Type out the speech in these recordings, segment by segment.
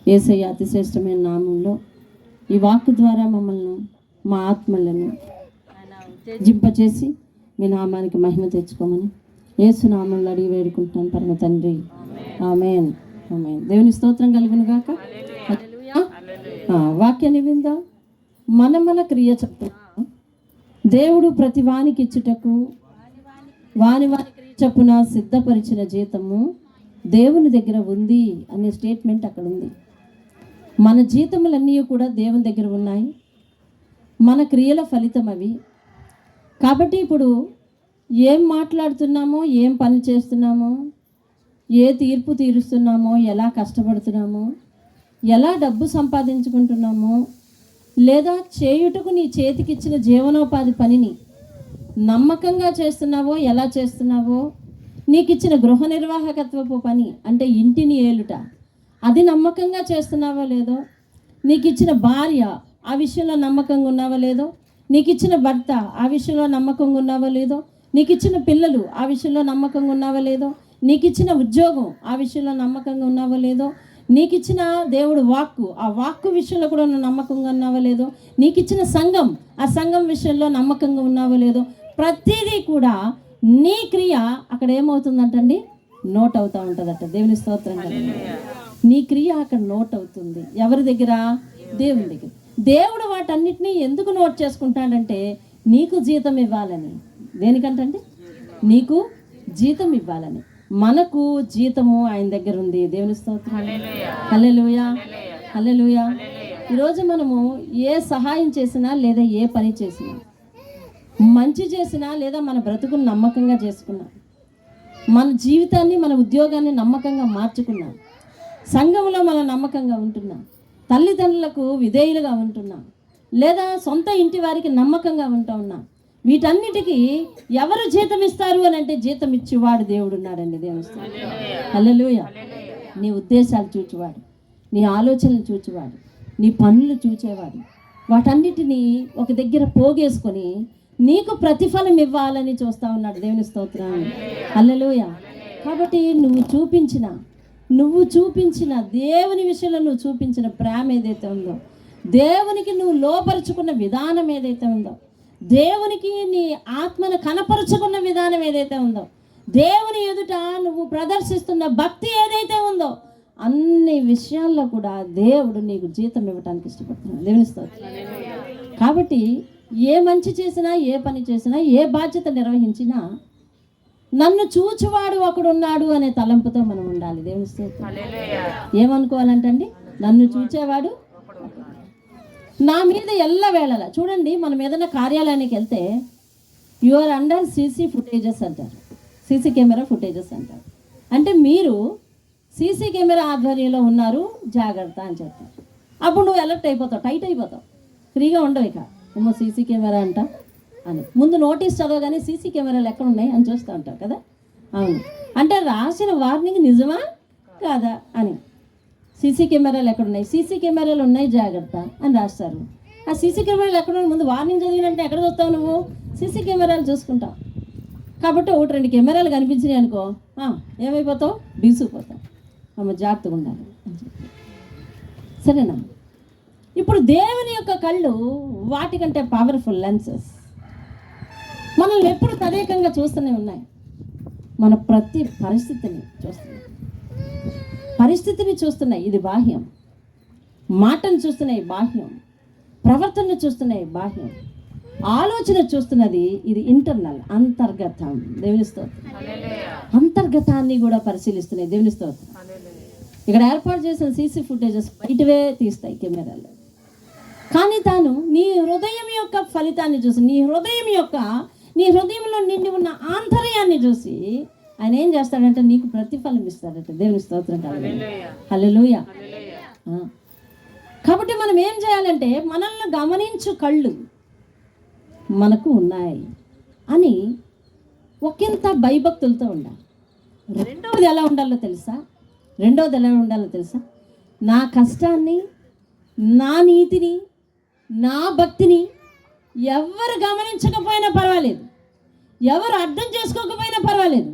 యేసయ్య అతి శ్రేష్టమైన నామంలో ఈ వాక్కు ద్వారా మమ్మల్ని మా ఆత్మలను ఉత్తేజింపచేసి మీ నామానికి మహిమ తెచ్చుకోమని యేసు నామంలో అడిగి వేడుకుంటున్నాను పరమ తండ్రి. ఆమేన్. ఆమేన్. దేవుని స్తోత్రం కలుగును గాక. వాక్యాన్ని విందాం. మన క్రియ చొప్పున దేవుడు ప్రతి వానికి ఇచ్చుటకు వాని క్రియ చొప్పున సిద్ధపరిచిన జీతము దేవుని దగ్గర ఉంది అనే స్టేట్మెంట్ అక్కడ ఉంది. మన జీతములన్నీ కూడా దేవుని దగ్గర ఉన్నాయి. మన క్రియల ఫలితం అవి. కాబట్టి ఇప్పుడు ఏం మాట్లాడుతున్నామో, ఏం పని చేస్తున్నామో, ఏ తీర్పు తీరుస్తున్నామో, ఎలా కష్టపడుతున్నామో, ఎలా డబ్బు సంపాదించుకుంటున్నామో, లేదా చేయుటకు నీ చేతికిచ్చిన జీవనోపాధి పనిని నమ్మకంగా చేస్తున్నావో, ఎలా చేస్తున్నావో, నీకు ఇచ్చిన గృహ నిర్వాహకత్వపు పని అంటే ఇంటిని ఏలుట అది నమ్మకంగా చేస్తున్నావో లేదో, నీకు ఇచ్చిన భార్య ఆ విషయంలో నమ్మకంగా ఉన్నావో లేదో, నీకు ఇచ్చిన భర్త ఆ విషయంలో నమ్మకంగా ఉన్నావో లేదో, నీకు ఇచ్చిన పిల్లలు ఆ విషయంలో నమ్మకంగా ఉన్నావో లేదో, నీకు ఇచ్చిన ఉద్యోగం ఆ విషయంలో నమ్మకంగా ఉన్నావో లేదో, నీకు ఇచ్చిన దేవుడు వాక్కు ఆ వాక్కు విషయంలో కూడా నువ్వు నమ్మకంగా ఉన్నావో లేదో, నీకు ఇచ్చిన సంఘం ఆ సంఘం విషయంలో నమ్మకంగా ఉన్నావో లేదో, ప్రతిదీ కూడా నీ క్రియ అక్కడ ఏమవుతుందంటండి, నోట్ అవుతూ ఉంటుందట. దేవుని స్తోత్రం. నీ క్రియ అక్కడ నోట్ అవుతుంది. ఎవరి దగ్గర? దేవుని దగ్గర. దేవుడు వాటన్నిటినీ ఎందుకు నోట్ చేసుకుంటాడంటే నీకు జీతం ఇవ్వాలని. దేనికంటే నీకు జీతం ఇవ్వాలని. మనకు జీతము ఆయన దగ్గర ఉంది. దేవుని స్తోత్రం. హల్లెలూయా, హల్లెలూయా. ఈరోజు మనము ఏ సహాయం చేసినా లేదా ఏ పని చేసినా, మంచి చేసినా లేదా మన బ్రతుకును నమ్మకంగా చేసుకున్నాం, మన జీవితాన్ని మన ఉద్యోగాన్ని నమ్మకంగా మార్చుకున్నాం, సంఘంలో మనం నమ్మకంగా ఉంటున్నాం, తల్లిదండ్రులకు విధేయులుగా ఉంటున్నాం, లేదా సొంత ఇంటి వారికి నమ్మకంగా ఉంటూ ఉన్నాం. వీటన్నిటికీ ఎవరు జీతం ఇస్తారు అని అంటే జీతం ఇచ్చేవాడు దేవుడు ఉన్నాడండి. దేవుడు. హల్లెలూయా. నీ ఉద్దేశాలు చూచేవాడు, నీ ఆలోచనలు చూచేవాడు, నీ పనులు చూచేవాడు. వాటన్నిటినీ ఒక దగ్గర పోగేసుకొని నీకు ప్రతిఫలం ఇవ్వాలని చూస్తూ ఉన్నాడు. దేవుని స్తోత్రం. హల్లెలూయా. కాబట్టి నువ్వు చూపించిన దేవుని విషయంలో నువ్వు చూపించిన ప్రేమ ఏదైతే ఉందో, దేవునికి నువ్వు లోపరుచుకున్న విధానం ఏదైతే ఉందో, దేవునికి నీ ఆత్మను కనపరుచుకున్న విధానం ఏదైతే ఉందో, దేవుని ఎదుట నువ్వు ప్రదర్శిస్తున్న భక్తి ఏదైతే ఉందో, అన్ని విషయాల్లో కూడా దేవుడు నీకు జీతం ఇవ్వడానికి ఇష్టపడుతున్నాడు. దేవుని స్తోత్రం. కాబట్టి ఏ మంచి చేసినా, ఏ పని చేసినా, ఏ బాధ్యత నిర్వహించినా నన్ను చూచువాడు ఒకడున్నాడు అనే తలంపుతో మనం ఉండాలి. దేవుని స్తోత్రం. ఏమనుకోవాలంటండి, నన్ను చూచేవాడు నా మీద ఎల్లవేళల. చూడండి, మనం ఏదైనా కార్యాలయానికి వెళ్తే యువర్ అండర్ సీసీ ఫుటేజెస్ అంటారు, సీసీ కెమెరా ఫుటేజెస్ అంటారు. అంటే మీరు సీసీ కెమెరా ఆధ్వర్యంలో ఉన్నారు, జాగ్రత్త అని చెప్తారు. అప్పుడు నువ్వు అలర్ట్ అయిపోతావు, టైట్ అయిపోతావు, ఫ్రీగా ఉండవు. ఇక ఏమో సీసీ కెమెరా అంట అని ముందు నోటీస్ చదవగానే సీసీ కెమెరాలు ఎక్కడ ఉన్నాయి అని చూస్తూ ఉంటావు కదా. అవును, అంటే రాసిన వార్నింగ్ నిజమా కాదా అని. సీసీ కెమెరాలు ఎక్కడున్నాయి, సీసీ కెమెరాలు ఉన్నాయి జాగ్రత్త అని రాస్తారు. ఆ సీసీ కెమెరాలు ఎక్కడున్నాయి, ముందు వార్నింగ్ చదివినంటే ఎక్కడ చూస్తావు నువ్వు, సీసీ కెమెరాలు చూసుకుంటావు. కాబట్టి 1-2 కెమెరాలు కనిపించినాయి అనుకో, ఏమైపోతావు, బీసుకుపోతావు. అమ్మ జాగ్రత్తగా ఉండాలి అని చెప్పి. సరేనా? ఇప్పుడు దేవుని యొక్క కళ్ళు వాటికంటే పవర్ఫుల్ లెన్సెస్ మనల్ని ఎప్పుడు తదేకంగా చూస్తూనే ఉన్నాయి. మన ప్రతి పరిస్థితిని చూస్తున్నాయి, ఇది బాహ్యం. మాటను చూస్తున్నాయి, బాహ్యం. ప్రవర్తనను చూస్తున్నాయి, బాహ్యం. ఆలోచన చూస్తున్నది, ఇది ఇంటర్నల్, అంతర్గతం. దేవుని స్తోత్రం. అంతర్గతాన్ని కూడా పరిశీలిస్తున్నాయి. దేవుని స్తోత్రం. ఇక్కడ ఏర్పాటు చేసిన సీసీ ఫుటేజెస్ బయటవే తీస్తాయి కెమెరాలు. కానీ తాను నీ హృదయం యొక్క ఫలితాన్ని చూసి, నీ హృదయంలో నిండి ఉన్న ఆంతర్యాన్ని చూసి ఆయన ఏం చేస్తాడంటే నీకు ప్రతిఫలం ఇస్తాడట. దేవుని స్తోత్రం. హల్లెలూయా. కాబట్టి మనం ఏం చేయాలంటే మనల్ని గమనించు కళ్ళు మనకు ఉన్నాయి అని ఒకంత భయభక్తులతో ఉండాలి. రెండవది ఎలా ఉండాలో తెలుసా? నా కష్టాన్ని, నా నీతిని, నా భక్తిని ఎవరు గమనించకపోయినా పర్వాలేదు, ఎవరు అర్థం చేసుకోకపోయినా పర్వాలేదు,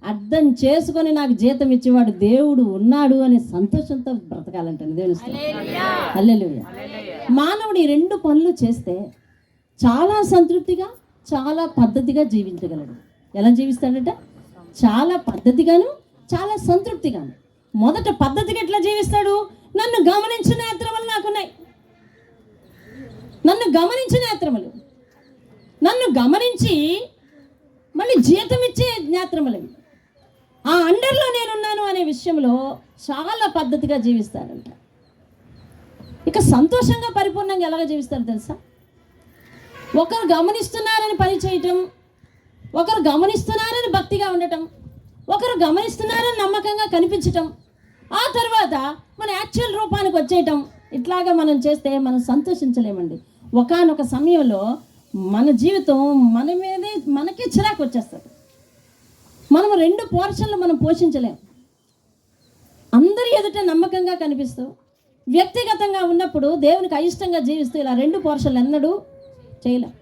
అర్థం చేసుకొని నాకు జీతం ఇచ్చేవాడు దేవుడు ఉన్నాడు అనే సంతోషంతో బ్రతకాలంటే దేవుని హల్లెలూయా. మానవుడు ఈ 2 పనులు చేస్తే చాలా సంతృప్తిగా చాలా పద్ధతిగా జీవించగలడు. ఎలా జీవిస్తాడట? చాలా పద్ధతిగాను చాలా సంతృప్తిగాను. మొదట పద్ధతిగా ఎట్లా జీవిస్తాడు? నన్ను గమనించిన నేత్రములు నాకున్నాయి. నన్ను గమనించిన నేత్రములు, నన్ను గమనించి మళ్ళీ జీతం ఇచ్చే నేత్రములు, ఆ అండర్లో నేనున్నాను అనే విషయంలో చాలా పద్ధతిగా జీవిస్తాడంట. ఇక సంతోషంగా పరిపూర్ణంగా ఎలాగ జీవిస్తారు తెలుసా? ఒకరు గమనిస్తున్నారని పని చేయటం, ఒకరు గమనిస్తున్నారని భక్తిగా ఉండటం, ఒకరు గమనిస్తున్నారని నమ్మకంగా కనిపించటం, ఆ తర్వాత మన యాక్చువల్ రూపానికి వచ్చేయటం. ఇట్లాగా మనం చేస్తే మనం సంతోషించలేమండి. ఒకానొక సమయంలో మన జీవితం మన మీదే మనకే చిరాకు వచ్చేస్తుంది. మనం 2 పోర్షన్లు మనం పోషించలేం. అందరి ఎదుట నమ్మకంగా కనిపిస్తూ వ్యక్తిగతంగా ఉన్నప్పుడు దేవునికి అయిష్టంగా జీవిస్తూ ఇలా 2 పోర్షన్లు ఎన్నడూ చేయలేం.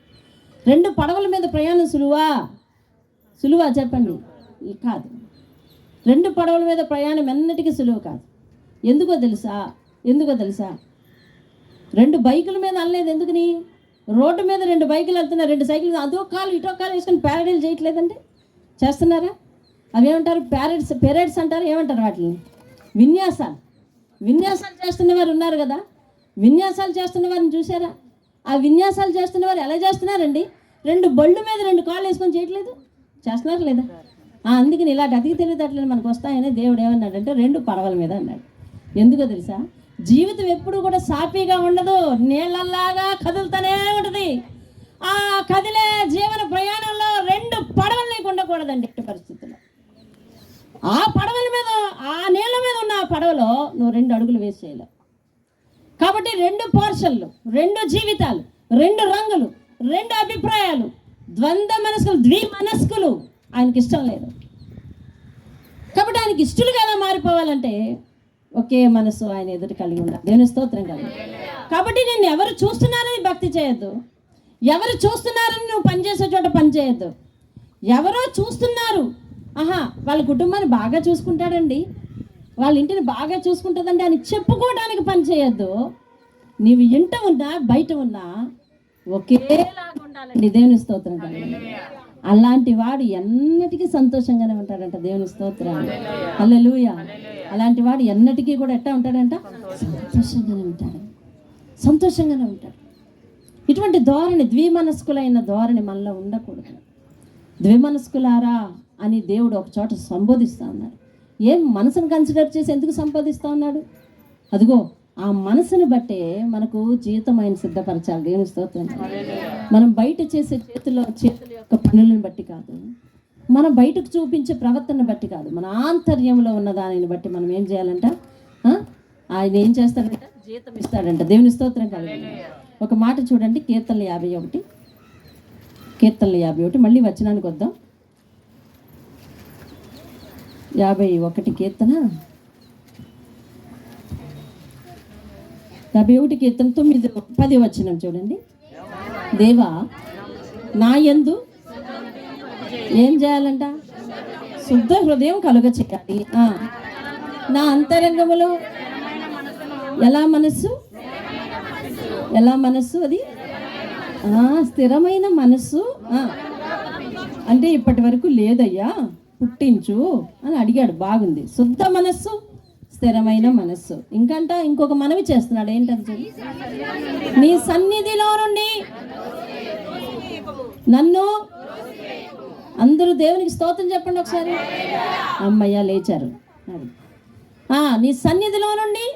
2 పడవల మీద ప్రయాణం సులువా చెప్పండి? కాదు. 2 పడవల మీద ప్రయాణం ఎన్నటికీ సులువు కాదు. ఎందుకో తెలుసా? 2 బైకుల మీద అనలేదు. ఎందుకని? రోడ్డు మీద 2 బైకులు వెళ్తున్నాయి, 2 సైకిల్, అదో కాలు ఇటో కాలు వేసుకొని ప్యారడీలు చేయట్లేదండి. చేస్తున్నారా? అవి ఏమంటారు? పెరేడ్స్ అంటారు. ఏమంటారు వాటిని? విన్యాసాలు చేస్తున్న వారు ఉన్నారు కదా. విన్యాసాలు చేస్తున్న వారిని చూసారా? ఆ విన్యాసాలు చేస్తున్న వారు ఎలా చేస్తున్నారండి? 2 బళ్ళు మీద 2 కాళ్ళు వేసుకొని చేయట్లేదు. చేస్తున్నారు లేదా? అందుకని ఇలాంటి అతికి తెలివితేటలు మనకు వస్తాయని దేవుడు ఏమన్నాడంటే 2 పడవల మీద అన్నాడు. ఎందుకో తెలుసా? జీవితం ఎప్పుడు కూడా సాఫీగా ఉండదు, నీళ్ళల్లాగా కదులుతూనే ఉంటుంది. ఆ కదిలే జీవన ప్రయాణంలో 2 పడవలు నీకు ఉండకూడదండి. ఎట్టి పరిస్థితుల్లో ఆ పడవల మీద, ఆ నీళ్ళ మీద ఉన్న ఆ పడవలో నువ్వు 2 అడుగులు వేసి చేయలేవు. కాబట్టి 2 పోర్షన్లు, 2 జీవితాలు, 2 రంగులు, 2 అభిప్రాయాలు, ద్విమనస్కులు ఆయనకి ఇష్టం లేదు. కాబట్టి ఆయనకి ఇష్టలుగా ఎలా మారిపోవాలంటే ఒకే మనసు ఆయన ఎదురు కలిగి ఉండాలి. దేవుని స్తోత్రం కలిగి. కాబట్టి నేను ఎవరు చూస్తున్నారని భక్తి చేయొద్దు, ఎవరు చూస్తున్నారని నువ్వు పనిచేసే చోట పని చేయొద్దు. ఎవరో చూస్తున్నారు, వాళ్ళ కుటుంబాన్ని బాగా చూసుకుంటాడండి, వాళ్ళ ఇంటిని బాగా చూసుకుంటుందండి అని చెప్పుకోవడానికి పని చేయొద్దు. నీవు ఇంట ఉన్నా బయట ఉన్నా ఒకేలాగా ఉండాలండి. దేవుని స్తోత్రం కలిగి. అలాంటి వాడు ఎన్నటికీ సంతోషంగానే ఉంటాడంట. దేవుని స్తోత్రం, హల్లెలూయా. అలాంటి వాడు ఎన్నటికీ కూడా ఎట్టా ఉంటాడంట? సంతోషంగానే ఉంటాడు. ఇటువంటి ధోరణి, ద్విమనస్కులైన ధోరణి మనలో ఉండకూడదు. ద్విమనస్కులారా అని దేవుడు ఒక చోట సంబోధిస్తూ ఉన్నాడు. ఏం మనసును కన్సిడర్ చేసి ఎందుకు సంబోధిస్తూ ఉన్నాడు? అదిగో ఆ మనసును బట్టే మనకు జీవితం ఆయన సిద్ధపరచాలి. దేవుని స్తోత్రం. మనం బయట చేసే చేతుల యొక్క పనులను బట్టి కాదు, మనం బయటకు చూపించే ప్రవర్తన బట్టి కాదు, మన ఆంతర్యంలో ఉన్న దానిని బట్టి మనం ఏం చేయాలంట? ఆయన ఏం చేస్తాడంట? జీతం ఇస్తాడంట. దేవుని స్తోత్రం కలిగి. ఒక మాట చూడండి, కీర్తనలు 51 మళ్ళీ వచనానికి వద్దాం. 51 కీర్తన 9 వచనం చూడండి. దేవా నా యందు ఏం చేయాలంట? శుద్ధ హృదయం కలుగ చేయాలి. నా అంతరంగములో ఎలా మనస్సు అది స్థిరమైన మనస్సు అంటే ఇప్పటి వరకు లేదయ్యా, పుట్టించు అని అడిగాడు. బాగుంది. శుద్ధ మనస్సు, స్థిరమైన మనస్సు. ఇంకొక మనవి చేస్తున్నాడు. ఏంటంటే నీ సన్నిధిలో నుండి నన్ను, అందరూ దేవునికి స్తోత్రం చెప్పండి ఒకసారి. అమ్మయ్య లేచారు. నీ సన్నిధిలో నుండి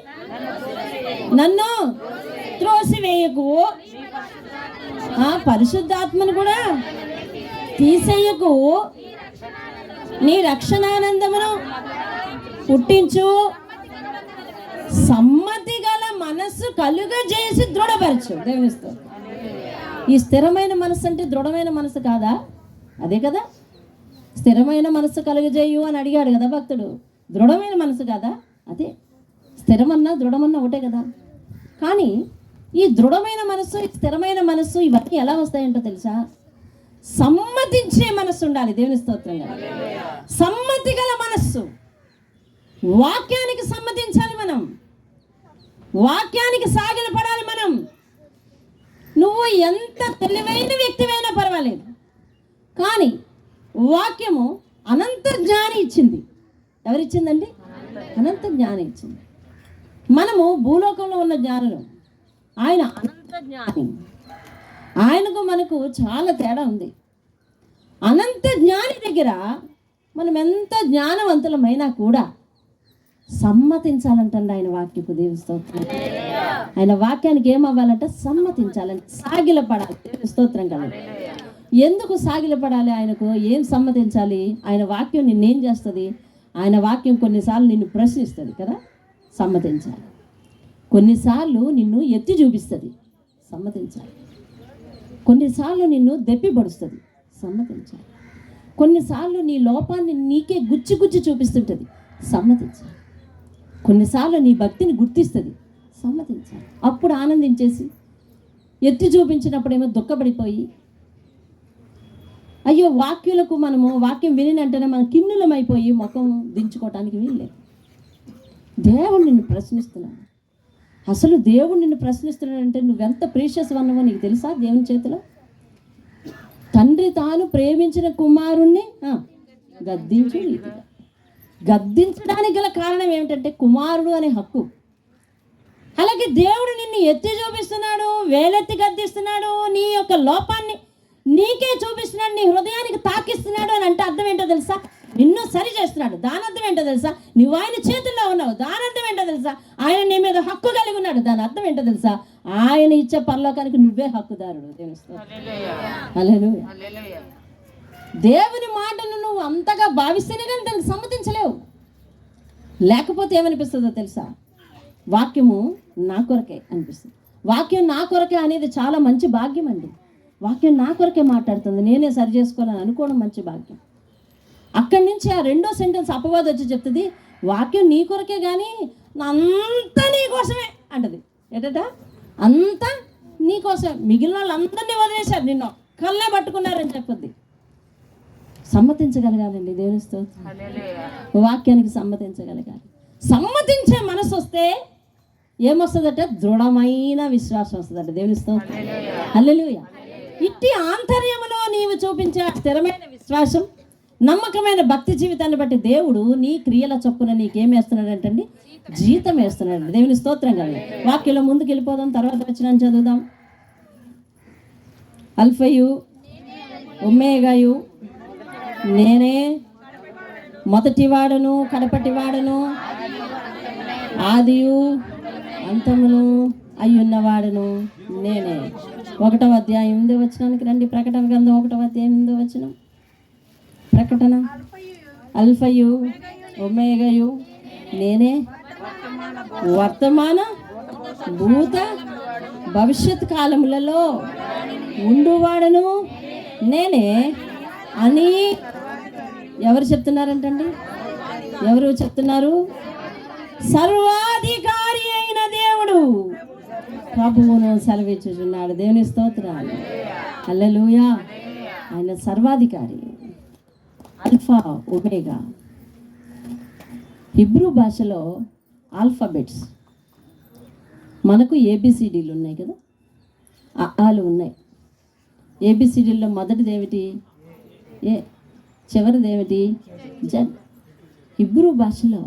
నన్ను త్రోసివేయకు, పరిశుద్ధాత్మను కూడా తీసేయకు, నీ రక్షణానందమును పుట్టించు, సమ్మతి గల మనస్సు కలుగజేసి దృఢపరచు. దేవునిస్తూ ఈ స్థిరమైన మనస్సు అంటే దృఢమైన మనసు కాదా? అదే కదా, స్థిరమైన మనస్సు కలుగజేయు అని అడిగాడు కదా భక్తుడు. దృఢమైన మనసు కాదా? అదే. స్థిరమన్నా దృఢమన్నా ఒకటే కదా. కానీ ఈ దృఢమైన మనస్సు, ఈ స్థిరమైన మనస్సు ఇవన్నీ ఎలా వస్తాయంటో తెలుసా? సమ్మతించే మనస్సు ఉండాలి. దేవుని స్తోత్రంగా వాక్యానికి సమ్మతించాలి మనం, వాక్యానికి సాగిలపడాలి మనం. నువ్వు ఎంత తెలివైన వ్యక్తివైనా పర్వాలేదు, కానీ వాక్యము అనంత జ్ఞాని ఇచ్చింది. ఎవరిచ్చిందండి? అనంత జ్ఞాని ఇచ్చింది. మనము భూలోకంలో ఉన్న జ్ఞానులు, ఆయన అనంత జ్ఞాని. ఆయనకు మనకు చాలా తేడా ఉంది. అనంత జ్ఞాని దగ్గర మనం ఎంత జ్ఞానవంతులమైనా కూడా సమ్మతించాలంటండి ఆయన వాక్యపు. దేవుని స్తోత్రం. ఆయన వాక్యానికి ఏమవ్వాలంటే సమ్మతించాలంటే సాగిలపడాలి. దేవుని స్తోత్రం కలండి. ఎందుకు సాగిలపడాలి? ఆయనకు ఏం సమ్మతించాలి? ఆయన వాక్యం నిన్నేం చేస్తుంది? ఆయన వాక్యం కొన్నిసార్లు నిన్ను ప్రశ్నిస్తుంది కదా, సమ్మతించాలి. కొన్నిసార్లు నిన్ను ఎత్తి చూపిస్తుంది, సమ్మతించాలి. కొన్నిసార్లు నిన్ను దెప్పిపడుస్తుంది, సమ్మతించాలి. కొన్నిసార్లు నీ లోపాన్ని నీకే గుచ్చి గుచ్చి చూపిస్తుంటుంది, సమ్మతించాలి. కొన్నిసార్లు నీ భక్తిని గుర్తిస్తుంది, సమ్మతించాలి. అప్పుడు ఆనందించేసి, ఎత్తి చూపించినప్పుడేమో దుఃఖపడిపోయి, అయ్యో వాక్యులకు మనము వాక్యం వినినంటేనే మనం కిన్నులమైపోయి ముఖం దించుకోవటానికి వీల్లేదు. దేవుడు నిన్ను ప్రశ్నిస్తున్నాడు. అసలు దేవుడు నిన్ను ప్రశ్నిస్తున్నాడంటే నువ్వెంత ప్రీషియస్ అన్నవో నీకు తెలుసా? దేవుని చేతిలో తండ్రి తాను ప్రేమించిన కుమారుణ్ణి గద్దించు రీతిగా. గద్దించడానికి గల కారణం ఏమిటంటే కుమారుడు అనే హక్కు. అలాగే దేవుడు నిన్ను ఎత్తి చూపిస్తున్నాడు, వేలెత్తి గద్దిస్తున్నాడు, నీ యొక్క లోపాన్ని నీకే చూపిస్తున్నాడు, నీ హృదయానికి తాకిస్తున్నాడు అని అంటే అర్థం ఏంటో తెలుసా? నిన్ను సరి చేస్తున్నాడు. దాని అర్థం ఏంటో తెలుసా? నువ్వు ఆయన చేతుల్లో ఉన్నావు. దాని అర్థం ఏంటో తెలుసా? ఆయన నీ మీద హక్కు కలిగి ఉన్నాడు. దాని అర్థం ఏంటో తెలుసా? ఆయన ఇచ్చే పరలోకానికి నువ్వే హక్కుదారుడు. హల్లెలూయా. దేవుని మాటను నువ్వు అంతగా భావిస్తేనే కానీ దానికి సమ్మతించలేవు. లేకపోతే ఏమనిపిస్తుందో తెలుసా? వాక్యము నా కొరకే అనిపిస్తుంది. వాక్యం నా కొరకే అనేది చాలా మంచి భాగ్యం అండి. వాక్యం నా కొరకే మాట్లాడుతుంది, నేనే సరి చేసుకోవాలని అనుకోవడం మంచి భాగ్యం. అక్కడి నుంచి ఆ రెండో సెంటెన్స్ అపవాదం వచ్చి చెప్తుంది, వాక్యం నీ కొరకే కానీ అంతా నీ కోసమే అంటది. ఏంటట? అంతా నీ కోసమే. మిగిలిన వాళ్ళందరినీ వదిలేశారు, నిన్ను ఒక్కళ్ళే పట్టుకున్నారని చెప్పుద్ది. సమ్మతించగలగాలండి దేవుని స్తోత్రం. వాక్యానికి సమ్మతించగలగాలి. సమ్మతించే మనసు వస్తే ఏమొస్తుందట? దృఢమైన విశ్వాసం వస్తుందట. దేవుని స్తోత్రం. హల్లెలూయా. ఇట్టి ఆంతర్యములో నీవు చూపించే స్థిరమైన విశ్వాసం, నమ్మకమైన భక్తి జీవితాన్ని బట్టి దేవుడు నీ క్రియల చొప్పున నీకేం వేస్తున్నాడంటండి? జీతం వేస్తున్నాడు. దేవుని స్తోత్రం కదా. వాక్యంలో ముందుకు వెళ్ళిపోదాం, తర్వాత వచ్చిన చదువుదాం. అల్ఫయు ఒమేగాయు నేనే, మొదటివాడను కడపటివాడను, ఆదియు అంతమును అయ్యున్నవాడను నేనే. 1వ అధ్యాయం 8వ వచనానికి రండి. ప్రకటన గ్రంథం 1వ అధ్యాయం 8వ వచనం. ప్రకటన. అల్ఫయు ఒమేగయు నేనే, వర్తమాన భూత భవిష్యత్ కాలములలో ఉండువాడను నేనే అని ఎవరు చెప్తున్నారంటండి? ఎవరు చెప్తున్నారు? సర్వాధికారి అయిన దేవుడు ప్రభువును సెలవిచ్చుచున్నాడు. దేవుని స్తోత్రాలు. హల్లెలూయా. ఆయన సర్వాధికారి, ఆల్ఫా ఒమేగా. హిబ్రూ భాషలో ఆల్ఫాబెట్స్, మనకు ఏబిసిడీలు ఉన్నాయి కదా, ఆలు ఉన్నాయి. ఏబిసిడీల్లో మొదటిది ఏమిటి? ఏ. చివరిది ఏమిటి? జడ్. హిబ్రూ భాషలో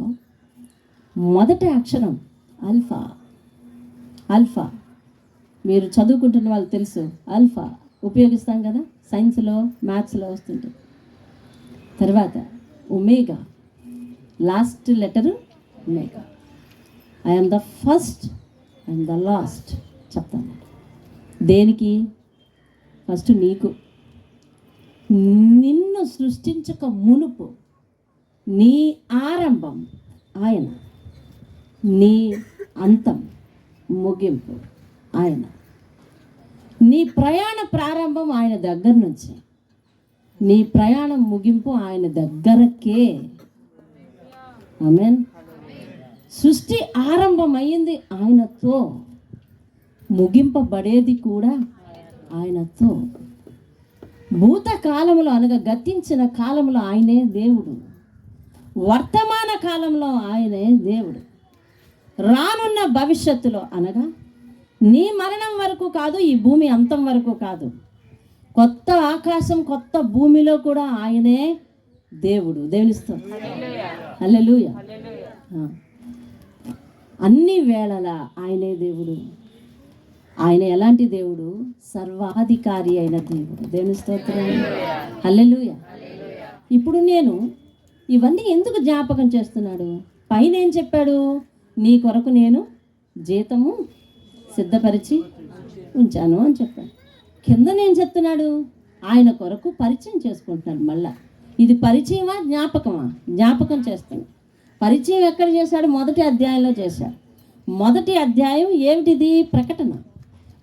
మొదటి అక్షరం ఆల్ఫా. ఆల్ఫా మీరు చదువుకుంటున్న వాళ్ళు తెలుసు. ఆల్ఫా ఉపయోగిస్తాం కదా, సైన్స్లో మ్యాథ్స్లో వస్తుంటుంది. తర్వాత omega, last letter omega. I'm the first and the last చెప్తాను. దేనికి? ఫస్ట్ నీకు. నిన్ను సృష్టించక మునుపు నీ ఆరంభం ఆయన, నీ అంతం ముగింపు ఆయన. నీ ప్రయాణ ప్రారంభం ఆయన దగ్గర నుంచి, నీ ప్రయాణం ముగింపు ఆయన దగ్గరకే. ఆమేన్. సృష్టి ఆరంభమైంది ఆయనతో, ముగింపబడేది కూడా ఆయనతో. భూతకాలములో అనగా గతించిన కాలంలో ఆయనే దేవుడు, వర్తమాన కాలంలో ఆయనే దేవుడు, రానున్న భవిష్యత్తులో అనగా నీ మరణం వరకు కాదు, ఈ భూమి అంతం వరకు కాదు, కొత్త ఆకాశం కొత్త భూమిలో కూడా ఆయనే దేవుడు. దేవుని స్తోత్రం. హల్లెలూయా. అన్ని వేళల ఆయనే దేవుడు. ఆయన ఎలాంటి దేవుడు? సర్వాధికారి అయిన దేవుడు. దేవుని స్తోత్రం. హల్లెలూయా. ఇప్పుడు నేను ఇవన్నీ ఎందుకు జ్ఞాపకం చేస్తున్నాడు? పైన ఏం చెప్పాడు? నీ కొరకు నేను జీతము సిద్ధపరిచి ఉంచాను అని చెప్పాడు. కింద నేను చెప్తున్నాడు, ఆయన కొరకు పరిచయం చేసుకుంటున్నాడు. మళ్ళా ఇది పరిచయమా జ్ఞాపకమా? జ్ఞాపకం చేస్తాను. పరిచయం ఎక్కడ చేశాడు? మొదటి అధ్యాయంలో చేశాడు. మొదటి అధ్యాయం ఏమిటిది?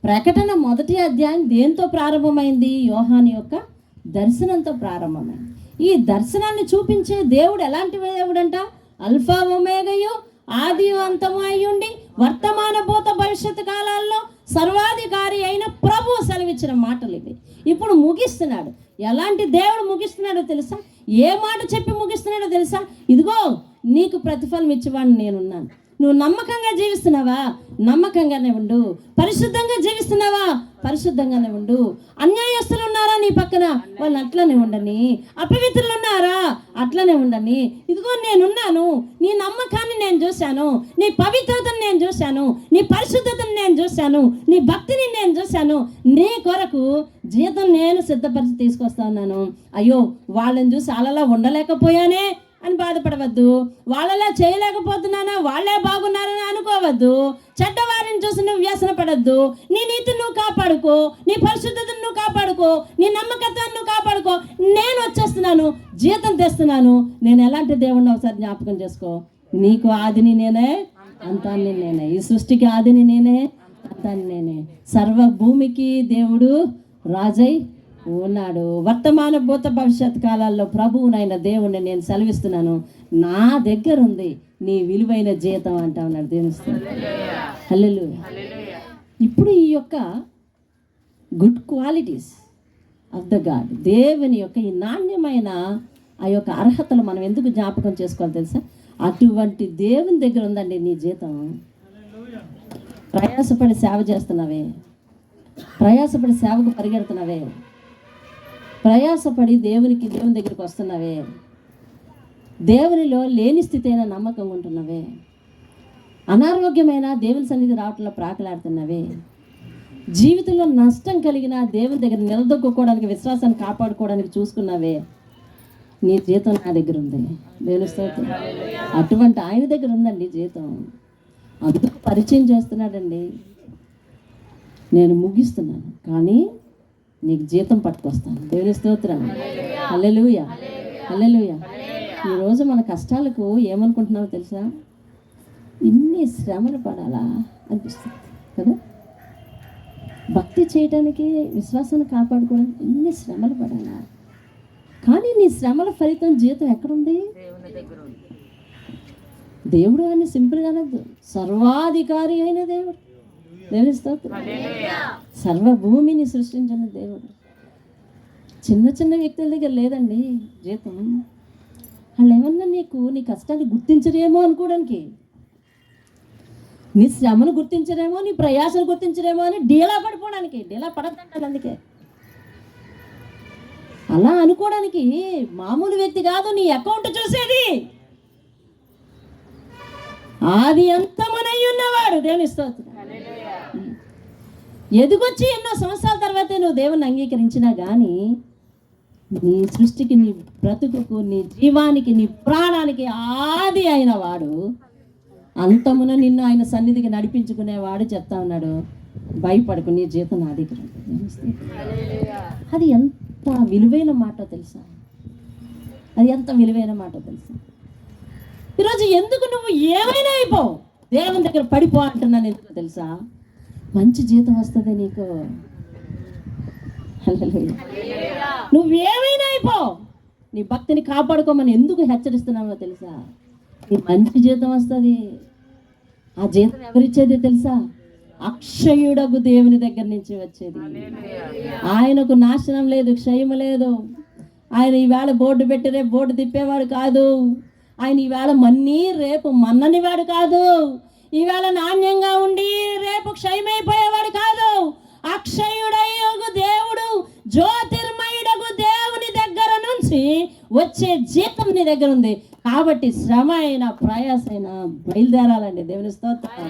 ప్రకటన మొదటి అధ్యాయం దేంతో ప్రారంభమైంది? యోహాను యొక్క దర్శనంతో ప్రారంభమైంది. ఈ దర్శనాన్ని చూపించే దేవుడు ఎలాంటి దేవుడంట? అల్ఫా ఒమేగయు, ఆది అంతము అయ్యుండి వర్తమాన భూత భవిష్యత్తు కాలాల్లో సర్వాధికారి అయిన ప్రభువు సెలవిచ్చిన మాటలు ఇవి. ఇప్పుడు ముగిస్తున్నాడు. ఎలాంటి దేవుడు ముగిస్తున్నాడో తెలుసా? ఏ మాట చెప్పి ముగిస్తున్నాడో తెలుసా? ఇదిగో నీకు ప్రతిఫలం ఇచ్చేవాడిని నేనున్నాను. నువ్వు నమ్మకంగా జీవిస్తున్నావా? నమ్మకంగానే ఉండు. పరిశుద్ధంగా జీవిస్తున్నావా? పరిశుద్ధంగానే ఉండు. అన్యాయస్తులు ఉన్నారా నీ పక్కన? వాళ్ళు అట్లనే ఉండని. అపవిత్రులు ఉన్నారా? అట్లనే ఉండని. ఇదిగో నేనున్నాను. నీ నమ్మకాన్ని నేను చూశాను, నీ పవిత్రతను నేను చూశాను, నీ పరిశుద్ధతను నేను చూశాను, నీ భక్తిని నేను చూశాను. నీ కొరకు జీతం నేను సిద్ధపరిచి తీసుకొస్తా ఉన్నాను. అయ్యో వాళ్ళని చూసి అలలా ఉండలేకపోయానే అని బాధపడవద్దు. వాళ్ళలా చేయలేకపోతున్నానా, వాళ్ళే బాగున్నారని అనుకోవద్దు. చెడ్డవారిని చూసి నువ్వు వ్యసన పడద్దు. నీ నీతిని నువ్వు కాపాడుకో, నీ పరిశుద్ధతను నువ్వు కాపాడుకో, నీ నమ్మకత్వాన్ని నువ్వు కాపాడుకో. నేను వచ్చేస్తున్నాను, జీతం తెస్తున్నాను. నేను ఎలాంటి దేవుడిని ఒకసారి జ్ఞాపకం చేసుకో. నీకు ఆదిని నేనే, అంతాన్ని నేనే. ఈ సృష్టికి ఆదిని నేనే, అంతాన్ని నేనే. సర్వ భూమికి దేవుడు రాజై ఉన్నాడు. వర్తమాన భూత భవిష్యత్ కాలాల్లో ప్రభువునైన దేవుణ్ణి నేను సెలవిస్తున్నాను. నా దగ్గర ఉంది నీ విలువైన జీతం అంటా ఉన్నాడు. దేవుని హల్లెలూయా. ఇప్పుడు ఈ యొక్క good qualities of the God, దేవుని యొక్క ఈ నాణ్యమైన ఆ యొక్క అర్హతలు మనం ఎందుకు జ్ఞాపకం చేసుకోవాలి తెలుసా? అటువంటి దేవుని దగ్గర ఉందండి నీ జీతం. ప్రయాసపడి సేవ చేస్తున్నావే, ప్రయాసపడి సేవకు పరిగెడుతున్నావే, ప్రయాసపడి దేవుని దగ్గరికి వస్తున్నావే, దేవునిలో లేని స్థితి అయినా నమ్మకంగా ఉంటున్నావే, అనారోగ్యమైన దేవుని సన్నిధి రావటంలో ప్రాకలాడుతున్నావే, జీవితంలో నష్టం కలిగిన దేవుని దగ్గర నిలదొక్కుకోవడానికి, విశ్వాసాన్ని కాపాడుకోవడానికి చూసుకున్నావే, నీ జీతం నా దగ్గర ఉంది. దేవుని స్తోత్రం. అటువంటి ఆయన దగ్గర ఉందండి జీతం. అందుకు పరిచయం చేస్తున్నాడండి. నేను ముగిస్తున్నాను కానీ నీకు జీతం పట్టుకొస్తాను. దేవుని స్తోత్రం. హల్లెలూయా. హల్లెలూయా. ఈరోజు మన కష్టాలకు ఏమనుకుంటున్నావో తెలుసా? ఇన్ని శ్రమలు పడాలా అనిపిస్తుంది కదా. భక్తి చేయడానికి, విశ్వాసాన్ని కాపాడుకోవడానికి ఇన్ని శ్రమలు పడాలా? కానీ నీ శ్రమల ఫలితం జీతం ఎక్కడుంది? దేవుడు అని సింపుల్గా అనద్దు. సర్వాధికారి అయిన దేవుడు. దేవుని స్తోత్రం. సర్వభూమిని సృష్టించిన దేవుడు. చిన్న చిన్న వ్యక్తుల దగ్గర లేదండి జీతం. వాళ్ళు ఏమన్నా నీ కష్టాన్ని గుర్తించరేమో అనుకోవడానికి, నీ శ్రమను గుర్తించరేమో, నీ ప్రయాసను గుర్తించరేమో అని డీలా పడిపోవడానికి. డీలా పడద్దంటారు. అందుకే అలా అనుకోవడానికి మామూలు వ్యక్తి కాదు నీ అకౌంట్ చూసేది. ఆది అంతమునై ఉన్నవాడు. దేవుని స్తోత్రం. ఎదుగొచ్చి ఎన్నో సంవత్సరాల తర్వాత నువ్వు దేవుని అంగీకరించినా కానీ నీ సృష్టికి, నీ బ్రతుకుకు, నీ జీవానికి, నీ ప్రాణానికి ఆది అయిన వాడు, అంతమున నిన్ను ఆయన సన్నిధికి నడిపించుకునేవాడు చెప్తా ఉన్నాడు, భయపడకు, నీ జీతం నా దగ్గర ఉంది. అది ఎంత విలువైన మాట తెలుసా? అది ఎంత విలువైన మాట తెలుసా? ఈరోజు ఎందుకు నువ్వు ఏమైనా అయిపో, దేవుని దగ్గర పడిపో అంటున్నాను. ఎందుకు తెలుసా? మంచి జీతం వస్తుంది నీకు. నువ్వేమైనా అయిపో, నీ భక్తిని కాపాడుకోమని ఎందుకు హెచ్చరిస్తున్నావో తెలుసా? నీ మంచి జీతం వస్తుంది. ఆ జీతం ఎవరిచ్చేది తెలుసా? అక్షయుడగు దేవుని దగ్గర నుంచి వచ్చేది. ఆయనకు నాశనం లేదు, క్షయము లేదు. ఆయన ఈవేళ బోర్డు పెట్టిరే బోర్డు తిప్పేవాడు కాదు. ఆయన ఈవేళ మన్నీ రేపు మన్ననివాడు కాదు. ఈవేళ నాణ్యంగా ఉండి రేపు క్షయమైపోయేవాడు కాదు. అక్షయుడయ్యగు దేవుడు, జ్యోతిర్మయుడగు దేవుని దగ్గర నుంచి వచ్చే జీతం నీ దగ్గర ఉంది. కాబట్టి శ్రమ అయినా ప్రయాస అయినా బయలుదేరాలండి. దేవుని స్తోత్రం.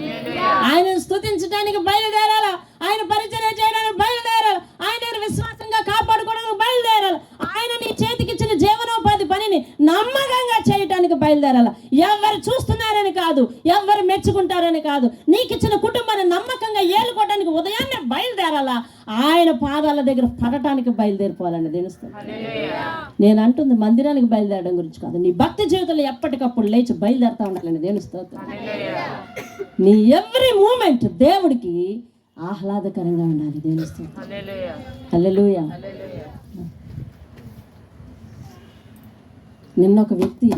ఆయనను స్తుతించడానికి బయలుదేరాలా, ఆయన పరిచర్య చేయడానికి బయలుదేరాలి, ఆయన విశ్వాసంగా కాపాడుకోవడానికి బయలుదేరాలి, ఆయన నీ చేతికిచ్చిన జీవనోపాధి పనిని నమ్మకంగా చేయటానికి బయలుదేరాలి. ఎవరు చూస్తున్నారని కాదు, ఎవరు మెచ్చుకుంటారని కాదు, నీకు ఇచ్చిన కుటుంబాన్ని నమ్మకంగా ఏలుకోవడానికి ఉదయాన్నే బయలుదేరాలా, ఆయన పాదాల దగ్గర పడటానికి బయలుదేరిపోవాలండి. దేవుని స్తోత్రం. నేను అంటుంది మందిరానికి బయలుదేరడం గురించి కాదు, నీ భక్తి జీవితంలో ఎప్పటికప్పుడు లేచి బయలుదేరుతా ఉండాలండి. దేవుని స్తోత్రం. నీ ఎవ్రీ మూమెంట్ దేవుడికి ఆహ్లాదకరంగా ఉండాలి. దేవుని స్తోత్రం. హల్లెలూయా. నిన్న ఒక వ్యక్తి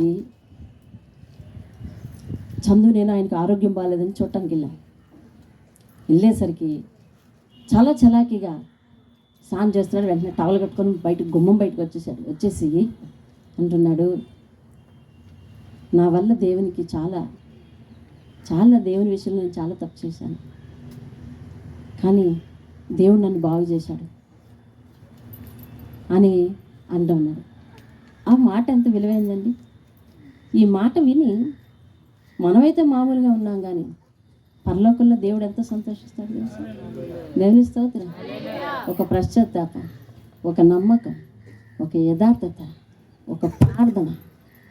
చందు నేను ఆయనకు ఆరోగ్యం బాగాలేదని చూడటానికి వెళ్ళేసరికి చాలా చలాకీగా స్నానం చేస్తున్నాడు. వెంటనే టవల్ కట్టుకొని గుమ్మం బయటకు వచ్చేసి అంటున్నాడు, నా వల్ల దేవునికి చాలా దేవుని విషయంలో నేను చాలా తప్పు చేశాను, కానీ దేవుడు నన్ను బాగు చేశాడు అని అంటున్నాడు. ఆ మాట ఎంత విలువైందండి. ఈ మాట విని మనమైతే మామూలుగా ఉన్నాం, కానీ పరలోకంలో దేవుడు ఎంత సంతోషిస్తాడు తెలుసా? దేవుని స్తోత్రం. ఒక పశ్చాత్తాపం, ఒక నమ్మకం, ఒక యథార్థత, ఒక ప్రార్థన,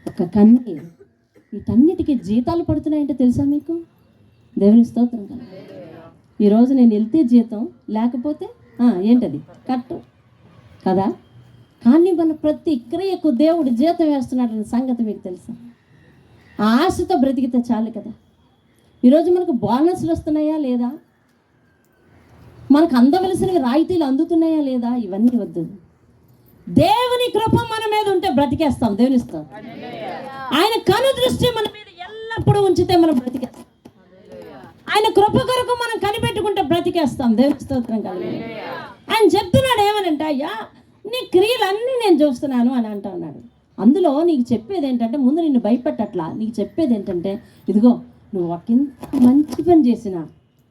ఒక కన్నీరు, వీటన్నిటికీ జీతాలు పడుతున్నాయంటే తెలుసా మీకు? దేవుని స్తోత్రం కదా. ఈరోజు నేను వెళ్తే జీతం, లేకపోతే ఏంటది కట్టు కదా. కానీ మన ప్రతి క్రియకు దేవుడు జీతం వేస్తున్నాడన్న సంగతి మీకు తెలుసా? ఆ ఆశతో బ్రతికితే చాలు కదా. ఈరోజు మనకు బోనస్లు వస్తున్నాయా లేదా, మనకు అందవలసినవి రాయితీలు అందుతున్నాయా లేదా, ఇవన్నీ వద్దు. దేవుని కృప మన మీద ఉంటే బ్రతికేస్తాం. దేవుని స్తోత్రం. ఆయన కను దృష్టి మన మీద ఎల్లప్పుడూ ఉంచితే మనం బ్రతికేస్తాం. ఆయన కృప కొరకు మనం కనిపెట్టుకుంటే బ్రతికేస్తాం. దేవుని స్తోత్రం కలిగి ఆయన చెప్తున్నాడు ఏమనంటే, అయ్యా నీ క్రియలన్నీ నేను చూస్తున్నాను అని అంటా ఉన్నాడు. అందులో నీకు చెప్పేది ఏంటంటే, ముందు నిన్ను భయపెట్టట్లా, నీకు చెప్పేది ఏంటంటే, ఇదిగో నువ్వు ఒకంత మంచి పని చేసినా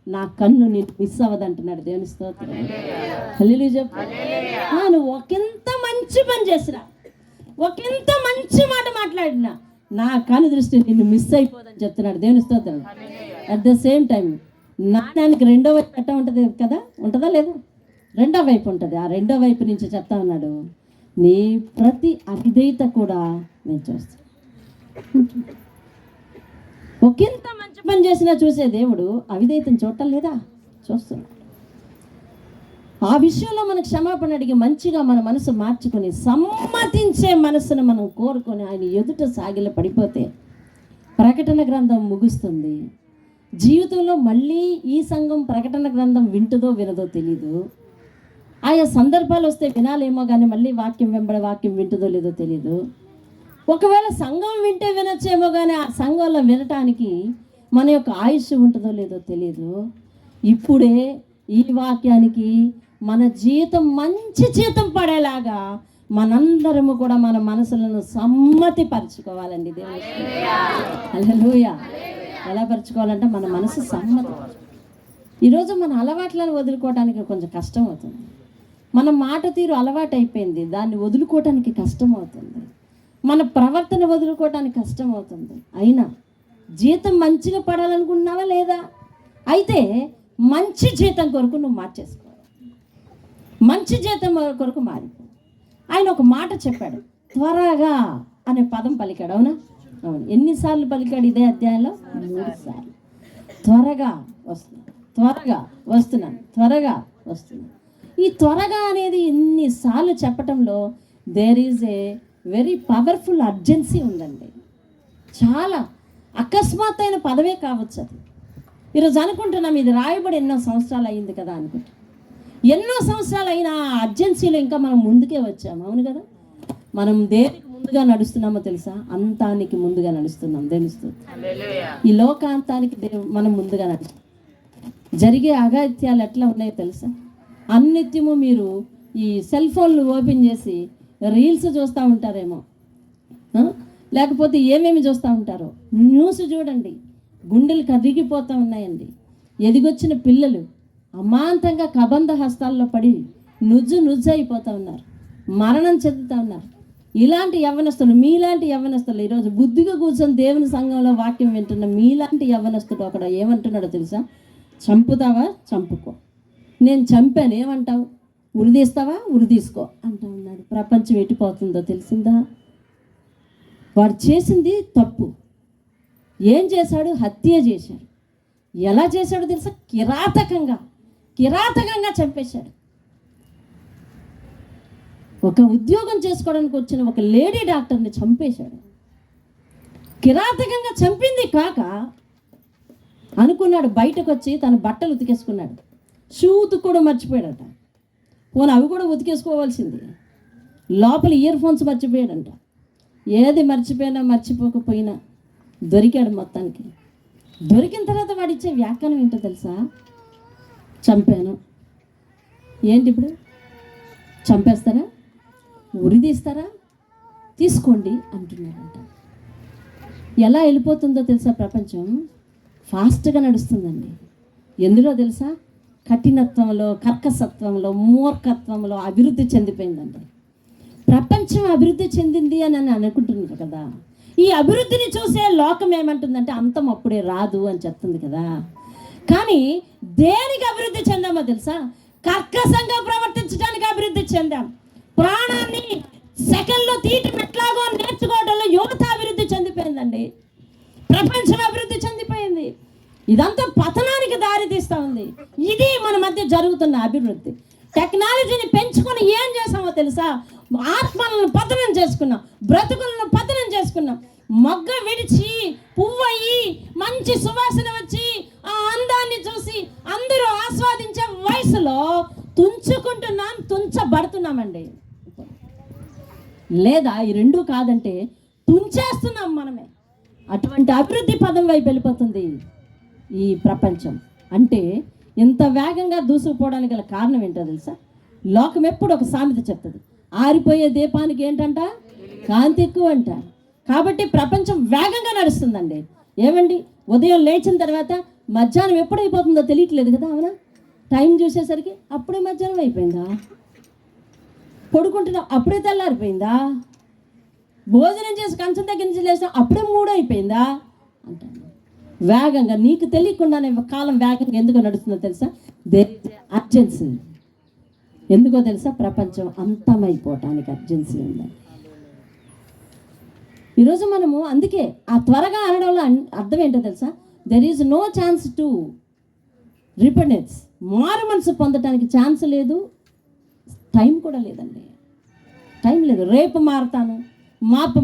నా కన్ను నేను మిస్ అవ్వదంటున్నాడు. దేవుని స్తోత్రం. హల్లెలూయా చెప్పు. నువ్వు ఒకంత మంచి పని చేసినా, ఒకంత మంచి మాట మాట్లాడినా నా కన్ను దృష్టి నిన్ను మిస్ అయిపోదని చెప్తున్నాడు. దేవుని స్తోత్రం. అట్ ద సేమ్ టైం నాణ్యానికి రెండో వైపు ఎట్లా ఉంటుంది కదా, ఉంటుందా లేదా? రెండో వైపు ఉంటుంది. ఆ రెండో వైపు నుంచి చెప్తా ఉన్నాడు, నీ ప్రతి అవిధేయత కూడా నేను చూస్తాను. ఒకంత మంచి పని చేసినా చూసే దేవుడు అవిధేయతను చూడటం లేదా? చూస్తున్నాడు. ఆ విషయంలో మన క్షమాపణ అడిగి మంచిగా మన మనసు మార్చుకొని సమ్మతించే మనసును మనం కోరుకొని ఆయన ఎదుట సాగిల పడిపోతే ప్రకటన గ్రంథం ముగుస్తుంది. జీవితంలో మళ్ళీ ఈ సంఘం ప్రకటన గ్రంథం వింటుందో వినదో తెలీదు. ఆయా సందర్భాలు వస్తే వినాలేమో, కానీ మళ్ళీ వాక్యం వెంబడి వాక్యం వింటుందో లేదో తెలీదు. ఒకవేళ సంఘం వింటే వినొచ్చేమో, కానీ ఆ సంఘంలో వినటానికి మన యొక్క ఆయుష్ ఉంటుందో లేదో తెలియదు. ఇప్పుడే ఈ వాక్యానికి మన జీతం, మంచి జీతం పడేలాగా మనందరము కూడా మన మనసులను సమ్మతి పరచుకోవాలండి. దేవుని హల్లెలూయా. ఎలా పరచుకోవాలంటే మన మనసు సమ్మతి. ఈరోజు మన అలవాట్లను వదులుకోవడానికి కొంచెం కష్టం అవుతుంది. మన మాట తీరు అలవాటు అయిపోయింది, దాన్ని వదులుకోవటానికి కష్టం అవుతుంది. మన ప్రవర్తన వదులుకోవటానికి కష్టం అవుతుంది. అయినా జీతం మంచిగా పడాలనుకుంటున్నావా లేదా? అయితే మంచి జీతం కొరకు నువ్వు మార్చేసుకోవాలి. మంచి జీతం కొరకు మారిపో. ఆయన ఒక మాట చెప్పాడు, త్వరగా అనే పదం పలికాడు. అవునా? అవును. ఎన్నిసార్లు పలికాడు ఇదే అధ్యాయంలో? 3 సార్లు. త్వరగా వస్తున్నాను, త్వరగా వస్తున్నాను, త్వరగా వస్తున్నాను. ఈ త్వరగా అనేది ఎన్నిసార్లు చెప్పటంలో there is a very powerful urgency ఉందండి. చాలా అకస్మాత్తైన పదవే కావచ్చు అది. ఈరోజు అనుకుంటున్నాం ఇది రాయబడి ఎన్నో సంవత్సరాలు అయింది కదా అనుకుంటున్నాం. ఎన్నో సంవత్సరాలు అయినా అర్జెన్సీలో ఇంకా మనం ముందుకే వచ్చాము. అవును కదా? మనం దేనికి ముందుగా నడుస్తున్నామో తెలుసా? అంతానికి ముందుగా నడుస్తున్నాం. తెలుస్తుంది. ఈ లోకాంతానికి మనం ముందుగా నడుస్తాం. జరిగే అగాత్యాలు ఎట్లా ఉన్నాయో తెలుసా? అన్నిత్యము మీరు ఈ సెల్ ఫోన్లు ఓపెన్ చేసి రీల్స్ చూస్తూ ఉంటారేమో. లేకపోతే ఏమేమి చూస్తూ ఉంటారో. న్యూస్ చూడండి, గుండెలు కరిగిపోతూ ఉన్నాయండి. ఎదిగొచ్చిన పిల్లలు అమాంతంగా కబంధ హస్తాల్లో పడి నుజ్జు అయిపోతూ ఉన్నారు, మరణం చెందుతూ ఉన్నారు. ఇలాంటి యవ్వనస్తులు, మీలాంటి యవ్వనస్తులు, ఈరోజు బుద్ధిగా కూర్చొని దేవుని సంఘంలో వాక్యం వింటున్న మీలాంటి యవ్వనస్తుడు అక్కడ ఏమంటున్నాడో తెలుసా? చంపుతావా? చంపుకో. నేను చంపాను, ఏమంటావు? ఉరిదీస్తావా? ఉరిదీసుకో అంటూ ఉన్నాడు. ప్రపంచం ఎట్టిపోతుందో తెలిసిందా? వాడు చేసింది తప్పు. ఏం చేశాడు? హత్య చేశాడు. ఎలా చేశాడో తెలుసా? కిరాతకంగా చంపేశాడు. ఒక ఉద్యోగం చేసుకోవడానికి వచ్చిన ఒక లేడీ డాక్టర్ని చంపేశాడు. కిరాతకంగా చంపింది కాక అనుకున్నాడు, బయటకు వచ్చి తన బట్టలు ఉతికేసుకున్నాడు. షూ కూడా మర్చిపోయాడట. పోనీ అవి కూడా ఉతికేసుకోవాల్సింది. లోపల ఇయర్ ఫోన్స్ మర్చిపోయాడంట. ఏది మర్చిపోకపోయినా దొరికాడు మొత్తానికి. దొరికిన తర్వాత వాడు ఇచ్చే వ్యాఖ్యానం ఏంటో తెలుసా? చంపాను. ఏంటి ఇప్పుడు? చంపేస్తారా? ఉరిదీస్తారా? తీసుకోండి అంటున్నాడంట. ఎలా వెళ్ళిపోతుందో తెలుసా? ప్రపంచం ఫాస్ట్గా నడుస్తుందండి. ఎందులో తెలుసా? కఠినత్వంలో, కర్కసత్వంలో, మూర్ఖత్వంలో అభివృద్ధి చెందిపోయిందండి. ప్రపంచం అభివృద్ధి చెందింది అని అనుకుంటున్నారు కదా. ఈ అభివృద్ధిని చూసే లోకం ఏమంటుందంటే అంతం అప్పుడే రాదు అని చెప్తుంది కదా. కానీ దేనికి అభివృద్ధి చెందామో తెలుసా? కర్కశంగా ప్రవర్తించడానికి అభివృద్ధి చెందాం. ప్రాణాన్ని సెకండ్లో తీయటం ఎట్లాగో నేర్చుకోవడంలో యువత అభివృద్ధి చెందిపోయిందండి. ప్రపంచం అభివృద్ధి చెందిపోయింది. ఇదంతా పతనానికి దారి తీస్తూ ఉంది. ఇది మన మధ్య జరుగుతున్న అభివృద్ధి. టెక్నాలజీని పెంచుకొని ఏం చేసామో తెలుసా? ఆత్మలను పతనం చేసుకున్నాం, బ్రతుకులను పతనం చేసుకున్నాం. మొగ్గ విడిచి పువ్వయ్యి మంచి సువాసన వచ్చి ఆ అందాన్ని చూసి అందరూ ఆస్వాదించే వయసులో తుంచబడుతున్నామండి. లేదా ఈ రెండూ కాదంటే తుంచేస్తున్నాం మనమే. అటువంటి అభివృద్ధి పదం వైపు వెళ్ళిపోతుంది ఈ ప్రపంచం. అంటే ఇంత వేగంగా దూసుకుపోవడానికి గల కారణం ఏంటో తెలుసా? లోకం ఎప్పుడు ఒక సామెత చెప్తుంది, ఆరిపోయే దీపానికి ఏంటంట? కాంతి ఎక్కువ అంట. కాబట్టి ప్రపంచం వేగంగా నడుస్తుందండి. ఏమండి, ఉదయం లేచిన తర్వాత మధ్యాహ్నం ఎప్పుడు అయిపోతుందో తెలియట్లేదు కదా. అవునా? టైం చూసేసరికి అప్పుడే మధ్యాహ్నం అయిపోయిందా? పడుకుంటున్నాం అప్పుడే తెల్లారిపోయిందా? భోజనం చేసి కంచం దగ్గర నుంచి లేచినా అప్పుడే 3 అయిపోయిందా అంటాను. వేగంగా, నీకు తెలియకుండానే కాలం వేగంగా ఎందుకు నడుస్తుందో తెలుసా? అర్జెన్సీ. ఎందుకో తెలుసా? ప్రపంచం అంతమైపోవటానికి అర్జెన్సీ ఉంది. ఈరోజు మనము అందుకే ఆ త్వరగా అనడంలో అర్థం ఏంటో తెలుసా? There is no chance to repentance. మారు మనసు పొందటానికి ఛాన్స్ లేదు, టైం కూడా లేదండి. టైం లేదు. రేపు మారుతాను,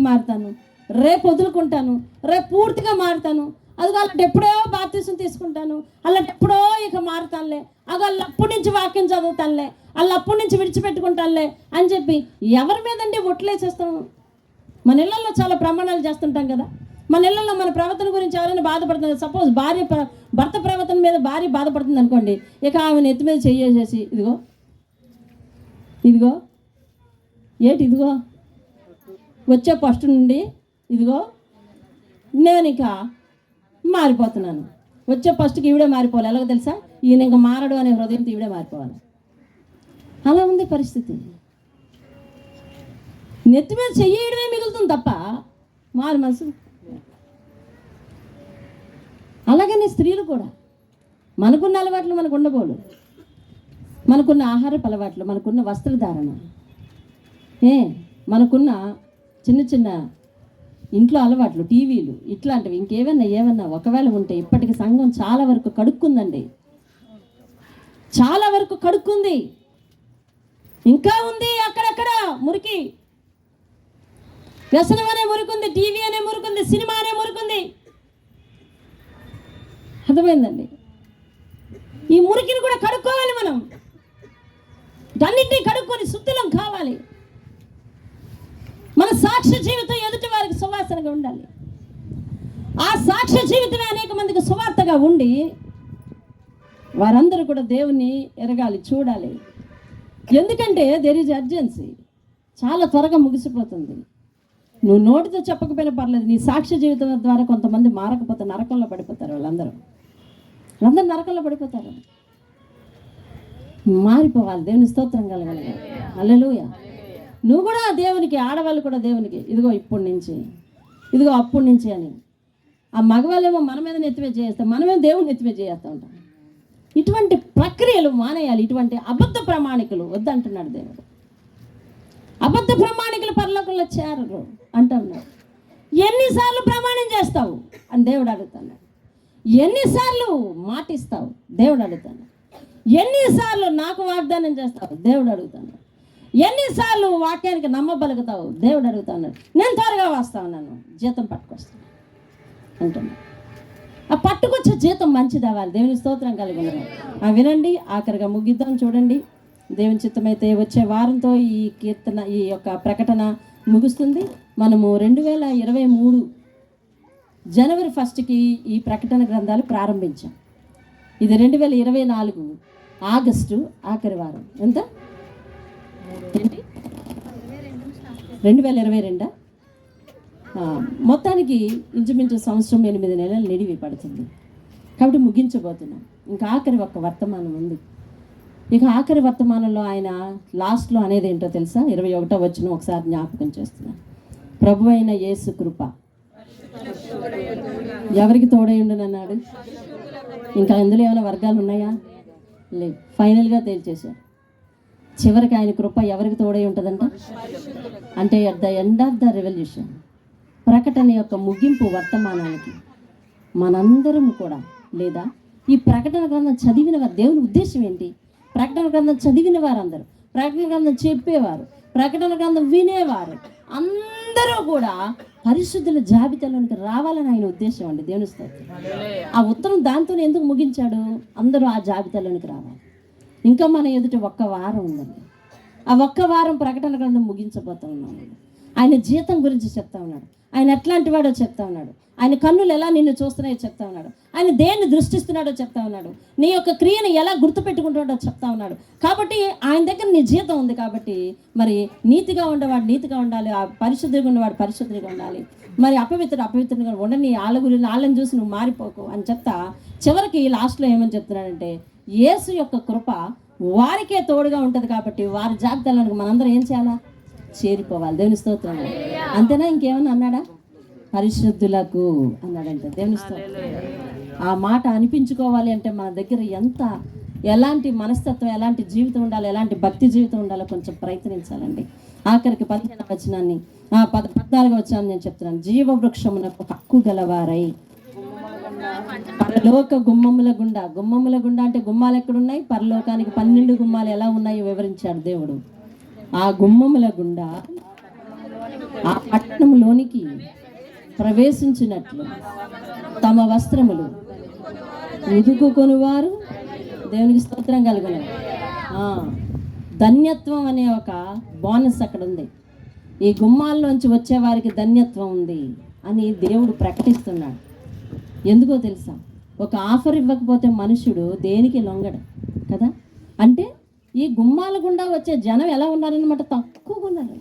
మారుతాను, రేపు వదులుకుంటాను, రేపు పూర్తిగా మారుతాను, అది అలాంటి ఎప్పుడో బాప్తిసం తీసుకుంటాను, అలాంటి ఎప్పుడో ఇక మారుతానులే, అది అప్పటి నుంచి వాక్యం చదువుతానులే, అప్పటి నుంచి విడిచిపెట్టుకుంటానులే అని చెప్పి ఎవరి మీదండి ఒట్లేసేస్తాము? మన ఇళ్లలో చాలా ప్రమాణాలు చేస్తుంటాం కదా. మన ఇళ్లలో మన ప్రవర్తన గురించి ఎవరైనా బాధపడుతుంది. సపోజ్ భర్త ప్రవర్తన మీద భార్య బాధపడుతుంది అనుకోండి, ఇక ఆమె నెత్తి మీద చెయ్యేసేసి ఇదిగో ఇదిగో వచ్చే ఫస్ట్ నుండి ఇదిగో నేను ఇక మారిపోతున్నాను. వచ్చే ఫస్ట్కి ఈవిడే మారిపోవాలి. ఎలాగో తెలుసా? ఈయన ఇంకా మారడు అనే హృదయంతో ఈవిడే మారిపోవాలి. అలా ఉంది పరిస్థితి. నెత్తి మీద చెయ్యడమే మిగులుతుంది తప్ప మారు మనసు. అలాగనే స్త్రీలు కూడా మనకున్న అలవాట్లు మనకు ఉండబోలు, మనకున్న ఆహారపు అలవాట్లు, మనకున్న వస్త్రధారణ, మనకున్న చిన్న చిన్న ఇంట్లో అలవాట్లు, టీవీలు, ఇట్లాంటివి ఏమన్నా ఒకవేళ ఉంటే ఇప్పటికి సంఘం చాలా వరకు కడుక్కుందండి. చాలా వరకు కడుక్కుంది. ఇంకా ఉంది అక్కడక్కడ మురికి. వ్యసనం అనే మురికుంది, టీవీ అనే మురికుంది, సినిమా అనే మురికుంది. అర్థమైందండి? ఈ మురికిని కూడా కడుక్కోవాలి మనం. అన్నింటినీ కడుక్కొని శుద్ధులం కావాలి. మన సాక్ష్య జీవితం ఎదుటి వారికి సువాసనగా ఉండాలి. ఆ సాక్ష్య జీవితమే అనేక మందికి సువార్తగా ఉండి వారందరూ కూడా దేవుని ఎరగాలి, చూడాలి. ఎందుకంటే దెర్ ఈజ్ అర్జెన్సీ. చాలా త్వరగా ముగిసిపోతుంది. నువ్వు నోటితో చెప్పకపోయినా పర్లేదు, నీ సాక్ష్య జీవితం ద్వారా కొంతమంది మారకపోతే నరకంలో పడిపోతారు. వాళ్ళందరూ నరకంలో పడిపోతారు. మారిపోవాలి. దేవుని స్తోత్రం కలగాలి. హల్లెలూయా. నువ్వు కూడా దేవునికి, ఆడవాళ్ళు కూడా దేవునికి, ఇదిగో ఇప్పటి నుంచి, ఇదిగో అప్పటి నుంచి అని. ఆ మగవాళ్ళేమో మన మీద నెత్తిమే చేస్తాం, మనమే దేవుని నెత్తిమే చేస్తూ ఉంటాం. ఇటువంటి ప్రక్రియలు మానేయాలి. ఇటువంటి అబద్ధ ప్రమాణికులు వద్దంటున్నాడు దేవుడు. అబద్ధ ప్రమాణికులు పరలోకంలో చేరరు అంటున్నాడు. ఎన్నిసార్లు ప్రమాణం చేస్తావు అని దేవుడు అడుగుతున్నాడు. ఎన్నిసార్లు మాటిస్తావు దేవుడు అడుగుతున్నాడు. ఎన్నిసార్లు నాకు వాగ్దానం చేస్తావు దేవుడు అడుగుతున్నాడు. ఎన్నిసార్లు వాక్యానికి నమ్మబలుగుతావు దేవుడు అడుగుతున్నాడు. నేను త్వరగా వస్తా ఉన్నాను, జీతం పట్టుకొస్తాను అంటున్నాడు. ఆ పట్టుకొచ్చే జీతం మంచిది అవ్వాలి. దేవుని స్తోత్రం కలిగి వినండి. ఆఖరిగా ముగిద్దాం. చూడండి, దేవుని చిత్తమైతే వచ్చే వారంతో ఈ కీర్తన, ఈ యొక్క ప్రకటన ముగుస్తుంది. మనము 2023 జనవరి 1కి ఈ ప్రకటన గ్రంథాలు ప్రారంభించాం. ఇది 2024 ఆగస్టు ఆఖరి వారం. ఎంత? 2022. మొత్తానికి ఇంచుమించు సంవత్సరం 8 నెలలు నిడివి పడుతుంది. కాబట్టి ముగించబోతున్నాం. ఇంకా ఆఖరి ఒక్క వర్తమానం ఉంది. ఇక ఆఖరి వర్తమానంలో ఆయన లాస్ట్లో అనేది ఏంటో తెలుసా? 21వ వచనం ఒకసారి జ్ఞాపకం చేస్తున్నాను. ప్రభు అయిన యేసు కృప ఎవరికి తోడై ఉండనన్నాడు. ఇంకా ఇందులో ఏమైనా వర్గాలు ఉన్నాయా? లేవు. ఫైనల్గా తేల్చేశారు. చివరికి ఆయన కృప ఎవరికి తోడై ఉంటుందంట అంటే at the end of the revolution, ప్రకటన యొక్క ముగింపు వర్తమానానికి మనందరం కూడా, లేదా ఈ ప్రకటన గ్రంథం చదివిన వారు, దేవుని ఉద్దేశం ఏంటి? ప్రకటన గ్రంథం చదివిన వారందరూ, ప్రకటన గ్రంథం చెప్పేవారు, ప్రకటన గ్రంథం వినేవారు అందరూ కూడా పరిశుద్ధుల జాబితాలోనికి రావాలని ఆయన ఉద్దేశం అండి. దేవుని స్తోత్రం. ఆ ఉత్తరం దాంతో ఎందుకు ముగించాడు? అందరూ ఆ జాబితాలోనికి రావాలి. ఇంకా మన ఎదుట ఒక్క వారం ఉందండి. ఆ ఒక్క వారం ప్రకటన గ్రంథం ముగించబోతా ఉన్నాడు. ఆయన జీతం గురించి చెప్తా ఉన్నాడు. ఆయన ఎట్లాంటి వాడో చెప్తా ఉన్నాడు. ఆయన కన్నులు ఎలా నిన్ను చూస్తున్నాయో చెప్తా ఉన్నాడు. ఆయన దేన్ని దృష్టిస్తున్నాడో చెప్తా ఉన్నాడు. నీ యొక్క క్రియను ఎలా గుర్తుపెట్టుకుంటాడో చెప్తా ఉన్నాడు. కాబట్టి ఆయన దగ్గర నీ జీతం ఉంది. కాబట్టి మరి నీతిగా ఉండేవాడు నీతిగా ఉండాలి, ఆ పరిశుద్ధిగా ఉన్నవాడు పరిశుద్ధిగా ఉండాలి, మరి అపవిత్రంగా ఉండని వాళ్ళని చూసి నువ్వు మారిపోకు అని చెప్తా చివరికి లాస్ట్లో ఏమని చెప్తున్నాడంటే, యేసు యొక్క కృప వారికే తోడుగా ఉంటుంది. కాబట్టి వారి జాబితాలను మనందరం ఏం చేయాలా? చేరిపోవాలి. దేవుని స్తోత్రం. అంతేనా? ఇంకేమన్నా అన్నాడా? పరిశుద్ధులకు అన్నాడంటే. దేవుని స్తోత్రం. ఆ మాట అనిపించుకోవాలి అంటే మన దగ్గర ఎలాంటి మనస్తత్వం, ఎలాంటి జీవితం ఉండాలి, ఎలాంటి భక్తి జీవితం ఉండాలో కొంచెం ప్రయత్నించాలండి. ఆఖరికి 15వ వచనాన్ని 14వ వచనాన్ని నేను చెప్తున్నాను. జీవవృక్షమునకు హక్కు గలవారై పరలోక గుమ్మముల గుండా అంటే గుమ్మాలు ఎక్కడున్నాయి? పరలోకానికి 12 గుమ్మాలు ఎలా ఉన్నాయో వివరించాడు దేవుడు. ఆ గుమ్మముల గుండా ఆ పట్టణంలోనికి ప్రవేశించినట్లు తమ వస్త్రములు ఉదుకుకొనివారు దేవునికి స్తోత్రం కలుగును. ధన్యత్వం అనే ఒక బోనస్ అక్కడ ఉంది. ఈ గుమ్మాల్లోంచి వచ్చేవారికి ధన్యత్వం ఉంది అని దేవుడు ప్రకటిస్తున్నాడు. ఎందుకో తెలుసా? ఒక ఆఫర్ ఇవ్వకపోతే మనుషుడు దేనికి లొంగడు కదా. అంటే ఈ గుమ్మాల గుండా వచ్చే జనం ఎలా ఉన్నారనమాట? తక్కువగా ఉన్నారు.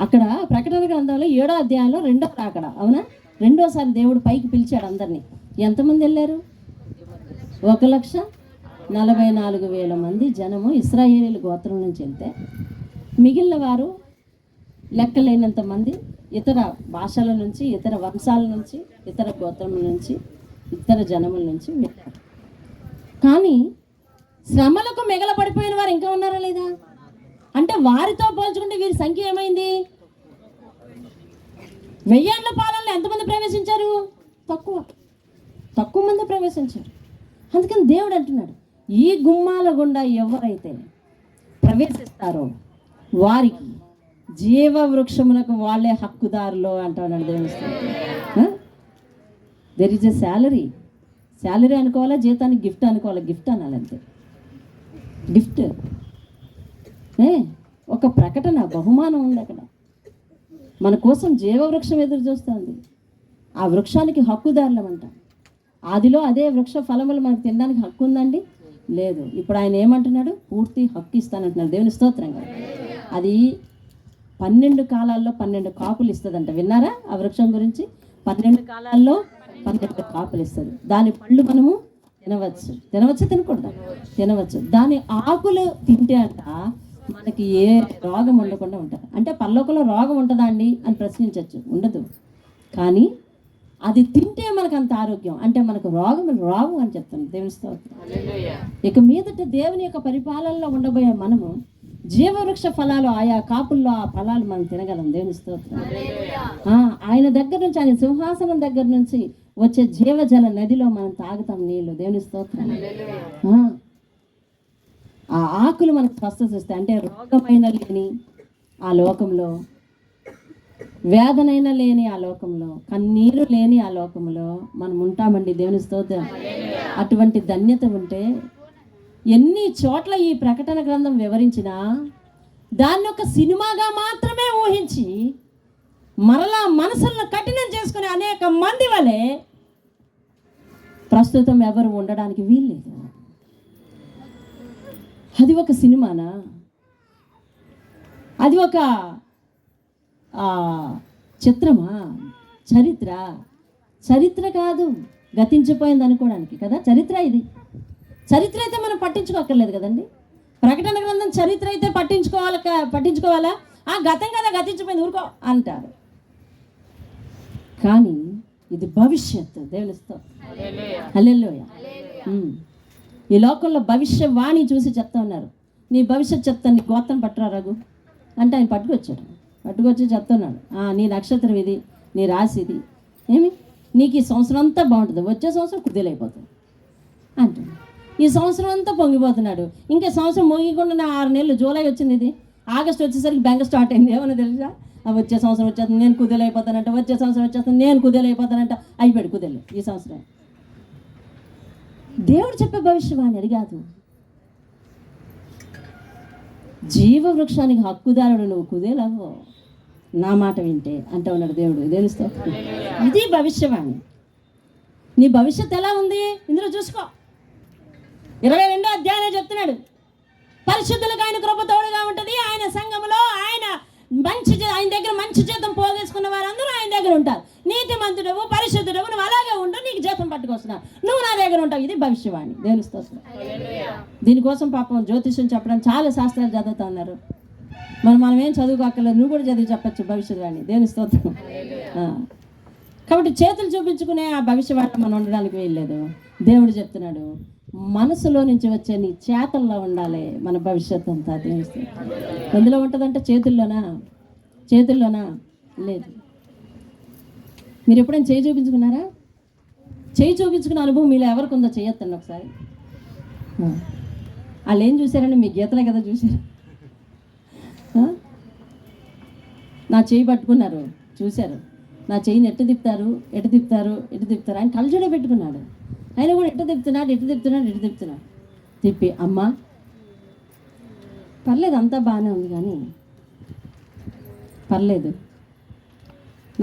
అక్కడ ప్రకటన గ్రంథంలో 7వ అధ్యాయంలో 2వ రాకడ, అవునా? 2వసారి దేవుడు పైకి పిలిచాడు అందరినీ. ఎంతమంది వెళ్ళారు? 1,44,000 మంది జనము ఇశ్రాయేలీయుల గోత్రం నుంచి వెళ్తే, మిగిలిన వారు లెక్కలేనంత మంది ఇతర భాషల నుంచి, ఇతర వంశాల నుంచి, ఇతర గోత్రముల నుంచి, ఇతర జనముల నుంచి వెళ్ళారు. కానీ శ్రమలకు మిగలపడిపోయిన వారు ఇంకా ఉన్నారా లేదా? అంటే వారితో పోల్చుకుంటే వీరి సంఖ్య ఏమైంది? 1000 ఏళ్ల పాలనలో ఎంతమంది ప్రవేశించారు? తక్కువ మంది ప్రవేశించారు. అందుకని దేవుడు అంటున్నాడు, ఈ గుమ్మాల గుండా ఎవరైతే ప్రవేశిస్తారో వారికి జీవ వృక్షమునకు వాళ్ళే హక్కుదారులు అంటున్నాడు దేవుని. దెర్ ఈజ్ ఎ శాలరీ అనుకోవాలా, జీతానికి గిఫ్ట్ అనుకోవాలా? గిఫ్ట్ అనాలంతే. గిఫ్ట్ ఒక ప్రకటన, బహుమానం ఉంది అక్కడ. మన కోసం జీవవృక్షం ఎదురు చూస్తుంది. ఆ వృక్షానికి హక్కుదారులమంట. ఆదిలో అదే వృక్ష ఫలములు మనకు తినడానికి హక్కు ఉందండి? లేదు. ఇప్పుడు ఆయన ఏమంటున్నాడు? పూర్తి హక్కు ఇస్తానంటున్నాడు. దేవుని స్తోత్రంగా. అది 12 కాలాల్లో 12 కాపులు ఇస్తుందంట. విన్నారా ఆ వృక్షం గురించి? 12 కాలాల్లో 12 కాపులు ఇస్తుంది. దాని పళ్ళు మనము తినవచ్చు తినవచ్చు. దాని ఆకులు తింటే అంట మనకి ఏ రోగం ఉండకుండా ఉంటుంది. అంటే పరలోకంలో రోగం ఉంటుందా అండి అని ప్రశ్నించవచ్చు, ఉండదు. కానీ అది తింటే మనకు అంత ఆరోగ్యం, అంటే మనకు రోగం రావు అని చెప్తాను. దేవుని స్తోత్రం. ఇక మీదట దేవుని యొక్క పరిపాలనలో ఉండబోయే మనము జీవవృక్ష ఫలాలు, ఆయా కాపుల్లో ఆ ఫలాలు మనం తినగలం. దేవుని స్తోత్రం. ఆయన దగ్గర నుంచి, ఆయన సింహాసనం దగ్గర నుంచి వచ్చే జీవజల నదిలో మనం తాగుతాం నీళ్లు. దేవుని స్తోత్రం. ఆ ఆకులు మనకు స్వస్థత ఇస్తాయి. అంటే రోగమైన లేని ఆ లోకంలో, వేదనైనా లేని ఆ లోకంలో, కన్నీరు లేని ఆ లోకంలో మనం ఉంటామండి. దేవుని స్తోత్రం. అటువంటి ధన్యత ఉంటే ఎన్ని చోట్ల ఈ ప్రకటన గ్రంథం వివరించినా దాన్ని ఒక సినిమాగా మాత్రమే ఊహించి మరలా మనసులను కఠినం చేసుకునే అనేక మంది వలె ప్రస్తుతం ఎవరు ఉండడానికి వీల్లేదు. అది ఒక సినిమానా? అది ఒక చిత్రమా? చరిత్ర కాదు, గతించిపోయింది అనుకోవడానికి కదా చరిత్ర. ఇది చరిత్ర అయితే మనం పట్టించుకోక్కర్లేదు కదండి. ప్రకటన గ్రంథం చరిత్ర అయితే పట్టించుకోవాలా? గతం కదా, గతించిపోయింది, ఊరుకో అంటారు. కానీ ఇది భవిష్యత్తు. దేవుని స్తోత్రం. హల్లెలూయా. ఈ లోకంలో భవిష్యవాణి చూసి చెప్తా ఉన్నారు. నీ భవిష్యత్తు చెప్తాను, నీ గోత్రం పట్టురా రఘు అంటే ఆయన పట్టుకొచ్చి చెప్తున్నాడు. నీ నక్షత్రం ఇది, నీ రాశి ఇది, ఏమి నీకు ఈ సంవత్సరం అంతా బాగుంటుంది, వచ్చే సంవత్సరం కుదేలైపోతుంది అంటున్నాడు. ఈ సంవత్సరం అంతా పొంగిపోతున్నాడు. ఇంకా సంవత్సరం ముగియకుండా 6 నెలలు, జూలై వచ్చింది, ఇది ఆగస్ట్ వచ్చేసరికి బెంగ స్టార్ట్ అయింది. ఏమన్నా తెలుసా? వచ్చే సంవత్సరం వచ్చేస్తుంది, నేను కుదేలైపోతానంట, వచ్చే సంవత్సరం వచ్చేస్తుంది, నేను కుదేలైపోతానంట. అయిపోయాడు కుదేలు ఈ సంవత్సరం. దేవుడు చెప్పే భవిష్యవాణి అది కాదు. జీవవృక్షానికి హక్కుదారుడు నువ్వు, కుదేలవ్వు నా మాట వింటే అంటూ ఉన్నాడు దేవుడు. తెలుస్తా, ఇది భవిష్యవాణి. నీ భవిష్యత్తు ఎలా ఉంది ఇందులో చూసుకో. 22వ అధ్యాయం చెప్తున్నాడు, పరిశుద్ధులకు ఆయన కృప తోడుగా ఉంటుంది. ఆయన సంఘములో ఆయన దగ్గర మంచి జీతం పోగేసుకున్న వారందరూ ఆయన దగ్గర ఉంటారు. నీతిమంతుడవు, పరిశుద్ధుడవు, నువ్వు అలాగే ఉండు, నీకు జీతం పట్టుకొస్తున్నావు, నువ్వు నా దగ్గర ఉంటావు. ఇది భవిష్యవాణి. దేవుని స్తోత్రం. దీనికోసం పాపం జ్యోతిష్యం చెప్పడం చాలా శాస్త్రాలు చదువుతా ఉన్నారు. మనం ఏం చదువుకోక్కర్లేదు, నువ్వు కూడా చదివి చెప్పచ్చు భవిష్యవాణి. దేవుని స్తోత్రం. కాబట్టి చేతులు చూపించుకునే ఆ భవిష్యవాణి మనం ఉండడానికి వీల్లేదు. దేవుడు చెప్తున్నాడు, మనసులో నుంచి వచ్చే నీ చేతల్లో ఉండాలి మన భవిష్యత్తు అంతా. ఎందులో ఉంటుందంటే చేతుల్లోనా లేదు. మీరు ఎప్పుడైనా చేయి చూపించుకున్నారా? చేయి చూపించుకున్న అనుభవం మీలో ఎవరికి ఉందో చేయొద్దండి ఒకసారి. వాళ్ళు ఏం చూసారండి? మీ గీతలే కదా చూసారు. నా చేయి పట్టుకున్నారు, చూశారు. నా చేయిని ఎటు తిప్పుతారు ఆయన కళ్ళజోడే పెట్టుకున్నాడు. ఆయన కూడా ఎటు తిప్పుతున్నాడు. తిప్పి, అమ్మా పర్లేదు, అంతా బాగానే ఉంది, కానీ పర్లేదు,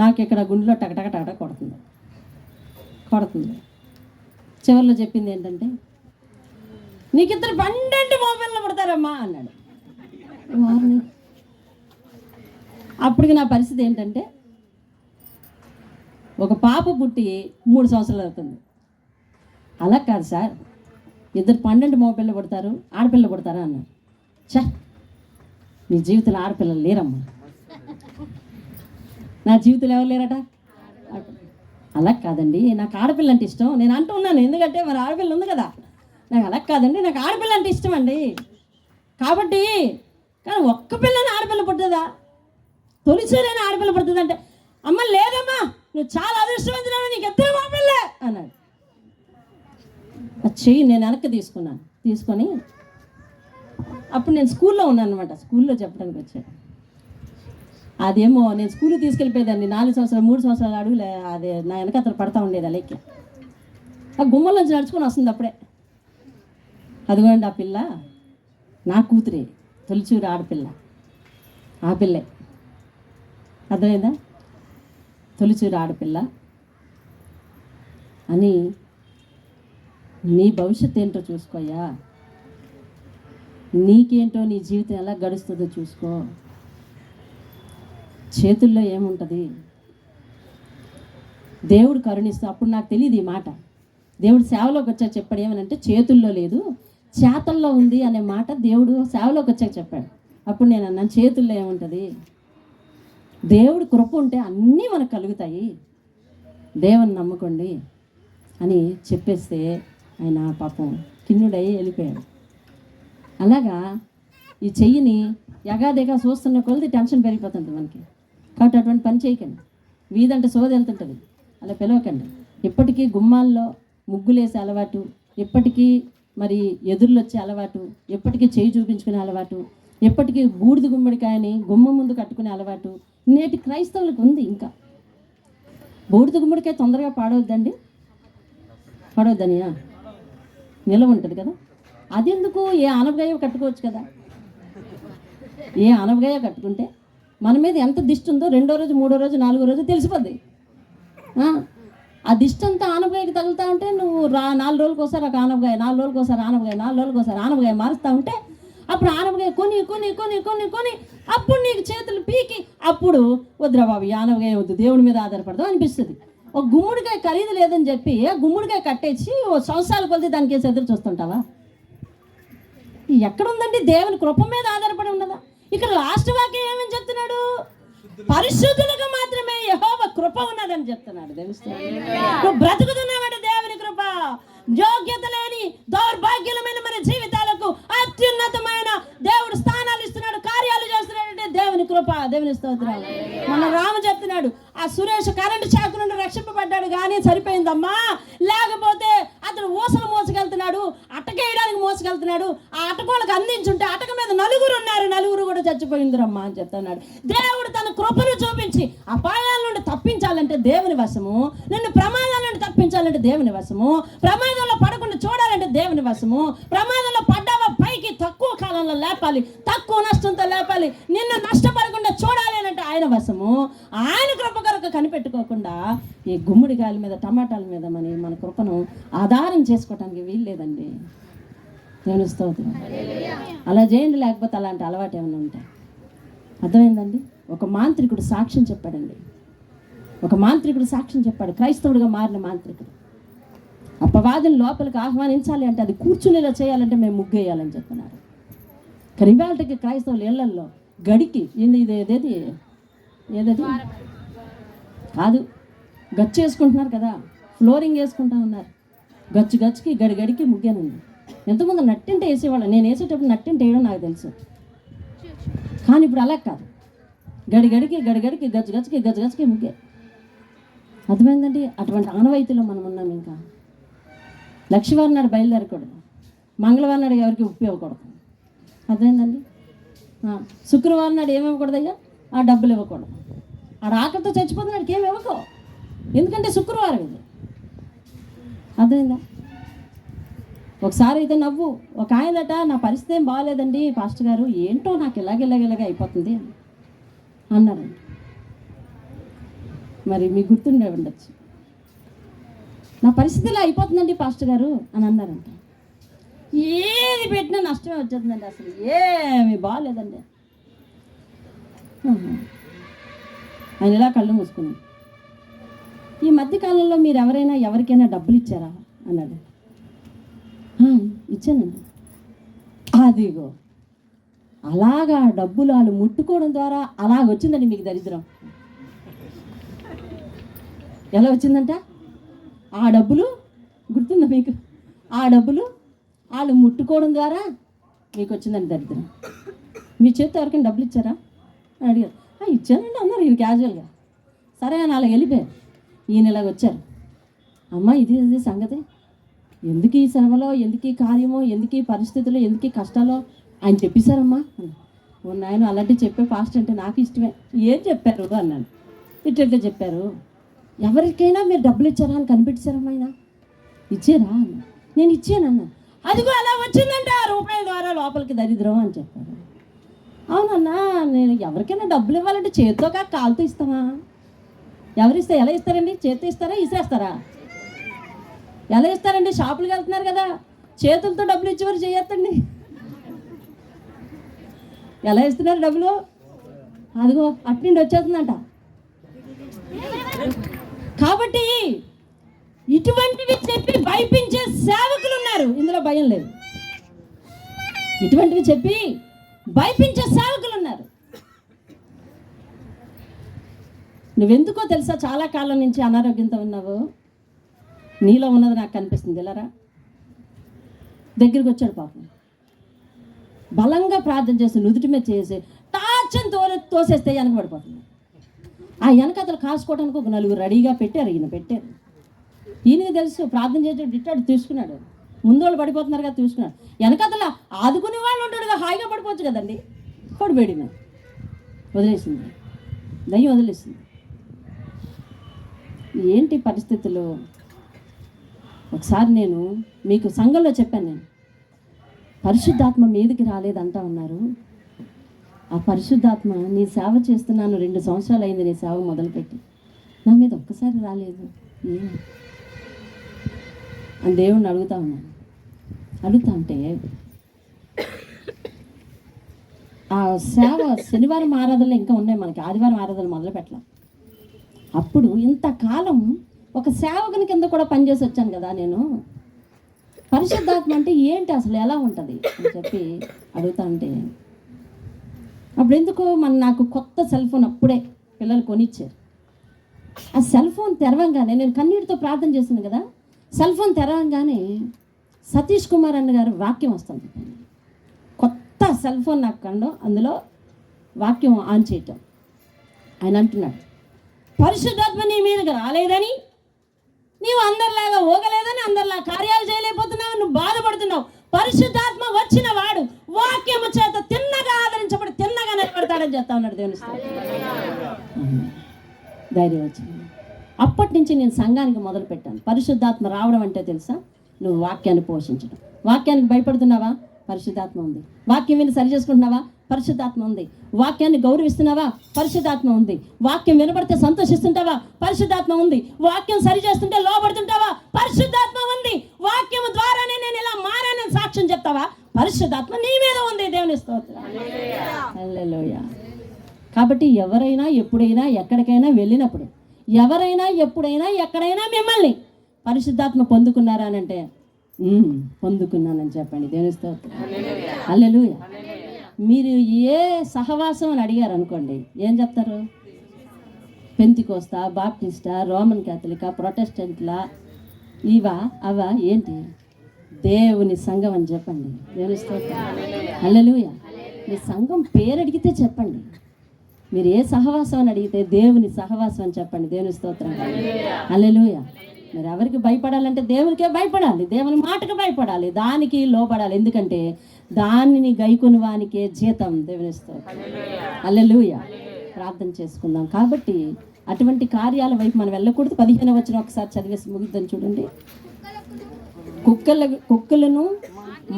నాకు ఇక్కడ గుండెలో టకటక కొడుతుంది. చివరిలో చెప్పింది ఏంటంటే, నీకిద్దరు 12 మగపిల్లలు పుడతారమ్మా అన్నాడు. వారిని అప్పటికి నా పరిస్థితి ఏంటంటే, ఒక పాప పుట్టి 3 సంవత్సరాలు అవుతుంది. అలా కాదు సార్, 12 మగపిల్లలు పుడతారు, ఆడపిల్లలు పుడతారా అన్నాడు. మీ జీవితంలో ఆడపిల్లలు లేరమ్మా. నా జీవితంలో ఎవరు లేరట? అలా కాదండి, నాకు ఆడపిల్ల అంటే ఇష్టం. నేను అంటూ ఉన్నాను, ఎందుకంటే మరి ఆడపిల్ల ఉంది కదా. నాకు అలా కాదండి, నాకు ఆడపిల్ల అంటే ఇష్టం అండి. కాబట్టి కానీ ఒక్క పిల్లని ఆడపిల్ల పుట్టదా, తొలిసారైనా ఆడపిల్ల పుడుతుంది అంటే, అమ్మ లేదమ్మా, నువ్వు చాలా అదృష్టవంతురాలు, నీకు 2 మగపిల్లే అన్నాడు. చెయ్యి నేను వెనక్కి తీసుకొని అప్పుడు నేను స్కూల్లో ఉన్నాను అనమాట. స్కూల్లో చెప్పడానికి వచ్చాను. అదేమో నేను స్కూల్కి తీసుకెళ్ళిపోయేదాన్ని. 4 సంవత్సరాలు 3 సంవత్సరాలు అడుగులే, అదే నా వెనక అతను పడతా ఉండేది. అలాగే ఆ గుమ్మలోంచి నడుచుకొని వస్తుంది. అప్పుడే అదిగోండి ఆ పిల్ల నా కూతురే, తొలిచూరు ఆడపిల్ల, ఆ పిల్లే. అర్థమైందా? తొలిచూరు ఆడపిల్ల అని. నీ భవిష్యత్తు ఏంటో చూసుకోయా, నీకేంటో నీ జీవితం ఎలా గడుస్తుందో చూసుకో. చేతుల్లో ఏముంటుంది? దేవుడు కరుణిస్తూ, అప్పుడు నాకు తెలియదు ఈ మాట. దేవుడు సేవలోకి వచ్చాక చెప్పాడు ఏమనంటే చేతుల్లో లేదు చేతల్లో ఉంది అనే మాట దేవుడు సేవలోకి వచ్చాక చెప్పాడు. అప్పుడు నేను అన్నాను చేతుల్లో ఏముంటుంది? దేవుడు కృప ఉంటే అన్నీ మనకు కలుగుతాయి, దేవుని నమ్ముకోండి అని చెప్పేస్తే ఆయన పాపం కిన్నుడై వెళ్ళిపోయాడు. అలాగా ఈ చెయ్యిని ఎగాదిగా చూస్తున్న కొలది టెన్షన్ పెరిగిపోతుంది మనకి. కాబట్టి అటువంటి పని చేయకండి. వీధంటే సోది వెళ్తుంటుంది, అలా పిలవకండి. ఇప్పటికీ గుమ్మాల్లో ముగ్గులేసే అలవాటు, ఇప్పటికీ మరి ఎదురులు వచ్చే అలవాటు, ఎప్పటికీ చేయి చూపించుకునే అలవాటు, ఎప్పటికీ బూడిద గుమ్మడికాయని గుమ్మం ముందు కట్టుకునే అలవాటు నేటి క్రైస్తవులకు ఉంది. ఇంకా బూడిద గుమ్మడికాయ తొందరగా పాడవద్దండి, పాడవద్దనియా నిలవ ఉంటుంది కదా, అదెందుకు? ఏ ఆనపకాయ కట్టుకోవచ్చు కదా. ఏ ఆనపకాయ కట్టుకుంటే మన మీద ఎంత దిష్టి ఉందో రెండో రోజు, మూడో రోజు, నాలుగో రోజు తెలిసిపోద్ది. ఆ దిష్టి అంతా ఆనపకాయకి తగులుతూ ఉంటే నువ్వు 4 రోజులకు ఒకసారి ఒక ఆనపకాయ, 4 రోజులకు ఒకసారి ఆనపకాయ, 4 రోజులకు ఒకసారి ఆనపకాయ మారుస్తూ ఉంటే అప్పుడు ఆనపకాయ కొని కొని కొని కొని కొని అప్పుడు నీకు చేతులు పీకి అప్పుడు వద్దురా బాబు ఈ ఆనపకాయ వద్దు, దేవుడి మీద ఆధారపడదాం అనిపిస్తుంది. ఒక గుమ్మడికాయ ఖరీదు లేదని చెప్పి గుమ్మడికాయ కట్టేసి ఓ సంవత్సరాలు కొలితే దానికి ఎదురు చూస్తుంటావా? ఎక్కడుందండి? దేవుని కృప మీద ఆధారపడి ఉండదా? ఇక్కడ లాస్ట్ వాక్యం ఏమని చెప్తున్నాడు? పరిశుద్ధులకు మాత్రమే యెహోవా కృప ఉన్నదని చెప్తున్నాడు. నువ్వు బ్రతుకుతున్నావంటే దేవుని కృప. యోగ్యత లేని దౌర్భాగ్యమైన మన జీవితాలకు అత్యున్నతమైన దేవుడు స్థానాలు ఇస్తున్నాడు, కార్యాలు చేస్తున్నాడంటే దేవుని కృప, దేవుని స్తోత్రం. మన రాము చెప్తున్నాడు, ఆ సురేష్ కరెంటు షాక్ నుండి రక్షింపబడ్డాడు కానీ సరిపోయిందమ్మా, లేకపోతే అతను ఊసలు మోసుకెళ్తున్నాడు, అటకేయడానికి మోసుకెళ్తున్నాడు, ఆ అటకోళ్ళకి అందించుంటే అటక మీద నలుగురు ఉన్నారు, నలుగురు కూడా చచ్చిపోయిందిరమ్మా అని చెప్తున్నాడు. దేవుడు తన కృపను చూపించి అపాయాల నుండి తప్పించాలంటే దేవుని వశము, నిన్ను ప్రమాదాల నుండి తప్పించాలంటే దేవుని వశము, ప్రమాదంలో పడకుండా చూడాలంటే దేవుని వశము, ప్రమాదంలో పడ్డావా పైకి తక్కువ కాలంలో లేపాలి, తక్కువ నష్టంతో లేపాలి, నిన్ను నష్టపడకుండా చూడాలి అంటే ఆయన వశము. ఆయన కృప కొరకు కనిపెట్టుకోకుండా ఈ గుమ్మడికాయల మీద, టమాటాల మీద మన కృపను ఆధారం చేసుకోవటానికి వీలు లేదండి. దేవుని స్తోత్రం. అలా చేయండి, లేకపోతే అలాంటి అలవాటు ఏమైనా ఉంటాయి. అర్థమైందండి? ఒక మాంత్రికుడు సాక్ష్యం చెప్పాడండి. ఒక మాంత్రికుడు సాక్ష్యం చెప్పాడు, క్రైస్తవుడిగా మారిన మాంత్రికుడు. అపవాదిని లోపలికి ఆహ్వానించాలి అంటే అది కూర్చునేలా చేయాలంటే మేము ముగ్గేయాలని చెప్తున్నారు. కానీ ఇవాళకి క్రైస్తవులు ఇళ్లల్లో గడికి ఏదేది కాదు, గచ్చు వేసుకుంటున్నారు కదా, ఫ్లోరింగ్ వేసుకుంటా ఉన్నారు. గచ్చుకి గడికి ముగ్గేనండి. ఎంతమంది నట్టింటే వేసేవాళ్ళు, నేను వేసేటప్పుడు నట్టింటే వేయడం నాకు తెలుసు. కానీ ఇప్పుడు అలా కాదు, గడికి గచ్చుకి ముగ్గే. అర్థమైందండి? అటువంటి ఆనవాయితీలో మనం ఉన్నాం. ఇంకా లక్షవారం నాడు బయలుదేరకూడదు, మంగళవారం నాడు ఎవరికి ఉప్పు ఇవ్వకూడదు. అర్థమైందండి? శుక్రవారం నాడు ఏమి ఇవ్వకూడదయ్యా? ఆ డబ్బులు ఇవ్వకూడదు. ఆడ ఆకలితో చచ్చిపోతున్నాడికి ఏమి ఇవ్వకో, ఎందుకంటే శుక్రవారం ఇది. అర్థమైందా? ఒకసారి అయితే నవ్వు, ఒక ఆయనట నా పరిస్థితి ఏం బాగాలేదండి పాస్టర్ గారు, ఏంటో నాకు ఇలాగ అయిపోతుంది అన్నారండి. మరి మీకు గుర్తుండే ఉండొచ్చు, నా పరిస్థితి ఇలా అయిపోతుందండి పాస్టర్ గారు అని అన్నారంట. ఏది పెట్టినా నష్టమే వచ్చేస్తుందండి, అసలు ఏమి బాగాలేదండి. ఆయన ఇలా కళ్ళు మూసుకున్నాడు. ఈ మధ్యకాలంలో మీరు ఎవరికైనా డబ్బులు ఇచ్చారా అన్నాడు. ఇచ్చానండి. అదిగో అలాగా డబ్బులు వాళ్ళు ముట్టుకోవడం ద్వారా అలాగ వచ్చిందండి మీకు దరిద్రం. ఎలా వచ్చిందంట? ఆ డబ్బులు గుర్తుందా మీకు? ఆ డబ్బులు వాళ్ళు ముట్టుకోవడం ద్వారా మీకు వచ్చిందండి దరిద్రం. మీ చేతితో ఎవరికైనా డబ్బులు ఇచ్చారా అని అడిగారు. ఇచ్చానండి అన్నారు ఈయన క్యాజువల్గా. సరే అని అలా వెళ్ళిపోయారు. ఈయన ఇలాగ వచ్చారు. అమ్మ ఇది సంగతి, ఎందుకు ఈ శ్రమలో, ఎందుకు ఈ కార్యమో, ఎందుకు ఈ పరిస్థితుల్లో, ఎందుకు ఈ కష్టాలో ఆయన చెప్పేశారమ్మా. నాయన అలాంటివి చెప్పే పాస్ట్ అంటే నాకు ఇష్టమే. ఏం చెప్పారు అన్నాను. ఇట్లా చెప్పారు. ఎవరికైనా మీరు డబ్బులు ఇచ్చారా అని కనిపెట్టారమ్మా. ఆయన ఇచ్చారా అన్న. నేను ఇచ్చానన్నా. అదిగో అలా వచ్చిందంటే ఆ రూపాయల ద్వారా లోపలికి దరిద్రం అని చెప్పారు. అవునన్నా, నేను ఎవరికైనా డబ్బులు ఇవ్వాలంటే చేతితో కాక కాలుతో ఇస్తామా? ఎవరిస్తే ఎలా ఇస్తారండి? చేతితో ఇస్తారా, ఇసేస్తారా? ఎలా ఇస్తారండి? షాపులకు వెళ్తున్నారు కదా, చేతులతో డబ్బులు ఇచ్చేవారు చేయొద్దండి. ఎలా ఇస్తున్నారు డబ్బులు? అదిగో అట్నుండి వచ్చేస్తుందంట. కాబట్టి ఇటువంటివి చెప్పి భయపించే సేవకులు ఉన్నారు, ఇందులో భయం లేదు. ఇటువంటివి చెప్పి భయపించే సేవకులు ఉన్నారు. నువ్వెందుకో తెలుసా చాలా కాలం నుంచి అనారోగ్యంతో ఉన్నావు? నీలో ఉన్నది నాకు కనిపిస్తుంది. వెళ్ళరా దగ్గరికి వచ్చాడు పాపం, బలంగా ప్రార్థన చేసి నుదుటి మీద చేసి టాచని తోసేస్తే వెనకబడిపోతుంది. ఆ వెనకతలు కాసుకోవడానికి ఒక నలుగురు రెడీగా పెట్టారు. పెట్టారు. ఈయనకి తెలుసు ప్రార్థన చేసేటప్పుడు ఇట్టాడు తీసుకున్నాడు. ముందు వాళ్ళు పడిపోతున్నారు కదా, తీసుకున్నాడు. వెనకతల ఆదుకునే వాళ్ళు ఉంటాడుగా, హాయిగా పడిపోవచ్చు కదండి. పడిపోయాడు, వదిలేసింది, దయ్యం వదిలేసింది. ఏంటి పరిస్థితులు? ఒకసారి నేను మీకు సంఘంలో చెప్పాను, నేను పరిశుద్ధాత్మ మీదకి రాలేదంటా ఉన్నారు. ఆ పరిశుద్ధాత్మ నీ సేవ చేస్తున్నాను 2 సంవత్సరాలు అయింది నీ సేవ మొదలుపెట్టి, నా మీద ఒక్కసారి రాలేదు అని దేవుణ్ణి అడుగుతా ఉన్నాను. అడుగుతా ఉంటే ఆ సేవ శనివారం ఆరాధనలు ఇంకా ఉన్నాయి మనకి, ఆదివారం ఆరాధనలు మొదలు పెట్టాలి. అప్పుడు ఇంతకాలం ఒక సేవకుని కింద కూడా పనిచేసి వచ్చాను కదా నేను. పరిశుద్ధాత్మ అంటే ఏంటి అసలు, ఎలా ఉంటుంది అని చెప్పి అడుగుతా ఉంటే అప్పుడు ఎందుకో నాకు కొత్త సెల్ ఫోన్ అప్పుడే పిల్లలు కొనిచ్చారు. ఆ సెల్ ఫోన్ తెరవంగానే నేను కన్నీటితో ప్రార్థన చేసింది కదా, సెల్ ఫోన్ తెరవంగానే సతీష్ కుమార్ అన్న గారు వాక్యం వస్తుంది. కొత్త సెల్ ఫోన్ నాకు కండు, అందులో వాక్యం ఆన్ చేయటం. ఆయన అంటున్నాడు, పరిశుద్ధాత్మ నీ మీదకి రాలేదని, నీవు అందరిలాగా ఊగలేదని, అందరిలా కార్యాలు చేయలేకపోతున్నావు, నువ్వు బాధపడుతున్నావు. పరిశుద్ధాత్మ వచ్చిన వాడు వాక్యము చేత తిన్నగా ఆదరించబడి తిన్నగా నిలబడతాడని చెప్తా ఉన్నాడు దేవుని. ధైర్యం వచ్చింది. అప్పటి నుంచి నేను సంఘానికి మొదలు పెట్టాను. పరిశుద్ధాత్మ రావడం అంటే తెలుసా, నువ్వు వాక్యాన్ని పోషించడం. వాక్యానికి భయపడుతున్నావా? పరిశుద్ధాత్మ ఉంది. వాక్యం విని సరి చేసుకుంటున్నావా? పరిశుద్ధాత్మ ఉంది. వాక్యాన్ని గౌరవిస్తున్నావా? పరిశుద్ధాత్మ ఉంది. వాక్యం వినబడితే సంతోషిస్తుంటావా? పరిశుద్ధాత్మ ఉంది. వాక్యం సరి చేస్తుంటే లోబడుతుంటావా? పరిశుద్ధాత్మ ఉంది. వాక్యం ద్వారానే నేను ఇలా మారానని సాక్ష్యం చెప్తావా? పరిశుద్ధాత్మ నీ మీద ఉంది. దేవుని స్తోత్రం. హల్లెలూయా. కాబట్టి ఎవరైనా ఎప్పుడైనా ఎక్కడికైనా వెళ్ళినప్పుడు, ఎవరైనా ఎప్పుడైనా ఎక్కడైనా మిమ్మల్ని పరిశుద్ధాత్మ పొందుకున్నారా అని అంటే పొందుకున్నానని చెప్పండి. దేవుని స్తోత్రం. హల్లెలూయా. మీరు ఏ సహవాసం అని అడిగారు అనుకోండి, ఏం చెప్తారు? పెంతికోస్తా, బాప్టిస్టా, రోమన్ క్యాథలికా, ప్రొటెస్టెంట్లా, ఇవా అవా ఏంటి? దేవుని సంఘం అని చెప్పండి. దేవుని స్తోత్రం. హల్లెలూయా. మీ సంఘం పేరు అడిగితే చెప్పండి. మీరు ఏ సహవాసం అని అడిగితే దేవుని సహవాసం అని చెప్పండి. దేవుని స్తోత్రం. హల్లెలూయా. మీరు ఎవరికి భయపడాలంటే దేవునికే భయపడాలి, దేవుని మాటకు భయపడాలి, దానికి లోపడాలి. ఎందుకంటే దానిని గైకొని వానికే జీతం. దేవుని స్తోత్రం. హల్లెలూయా. ప్రార్థన చేసుకుందాం. కాబట్టి అటువంటి కార్యాల వైపు మనం వెళ్ళకూడదు. 15వ వచనం ఒకసారి చదివేసి ముగిద్దాం చూడండి. కుక్కలను,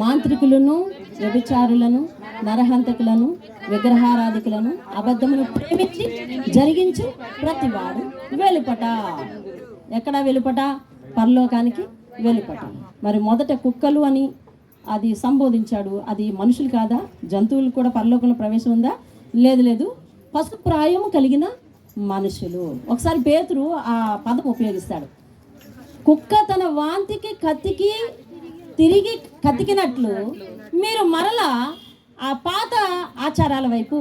మాంత్రికులను, వ్యభిచారులను, నరహంతకులను, విగ్రహారాధికులను, అబద్ధమును ప్రేమించి జరిగించు ప్రతివాడు వెలుపట. ఎక్కడ వెలుపట? పరలోకానికి వెలుపట. మరి మొదట కుక్కలు అని అది సంబోధించాడు. అది మనుషులు కాదా? జంతువులు కూడా పరలోకంలో ప్రవేశం ఉందా? లేదు. పసుపు ప్రాయము కలిగిన మనుషులు. ఒకసారి పేతురు ఆ పదం ఉపయోగిస్తాడు. కుక్క తన వాంతికి కత్తికి తిరిగి కతికినట్లు మీరు మరలా ఆ పాత ఆచారాల వైపు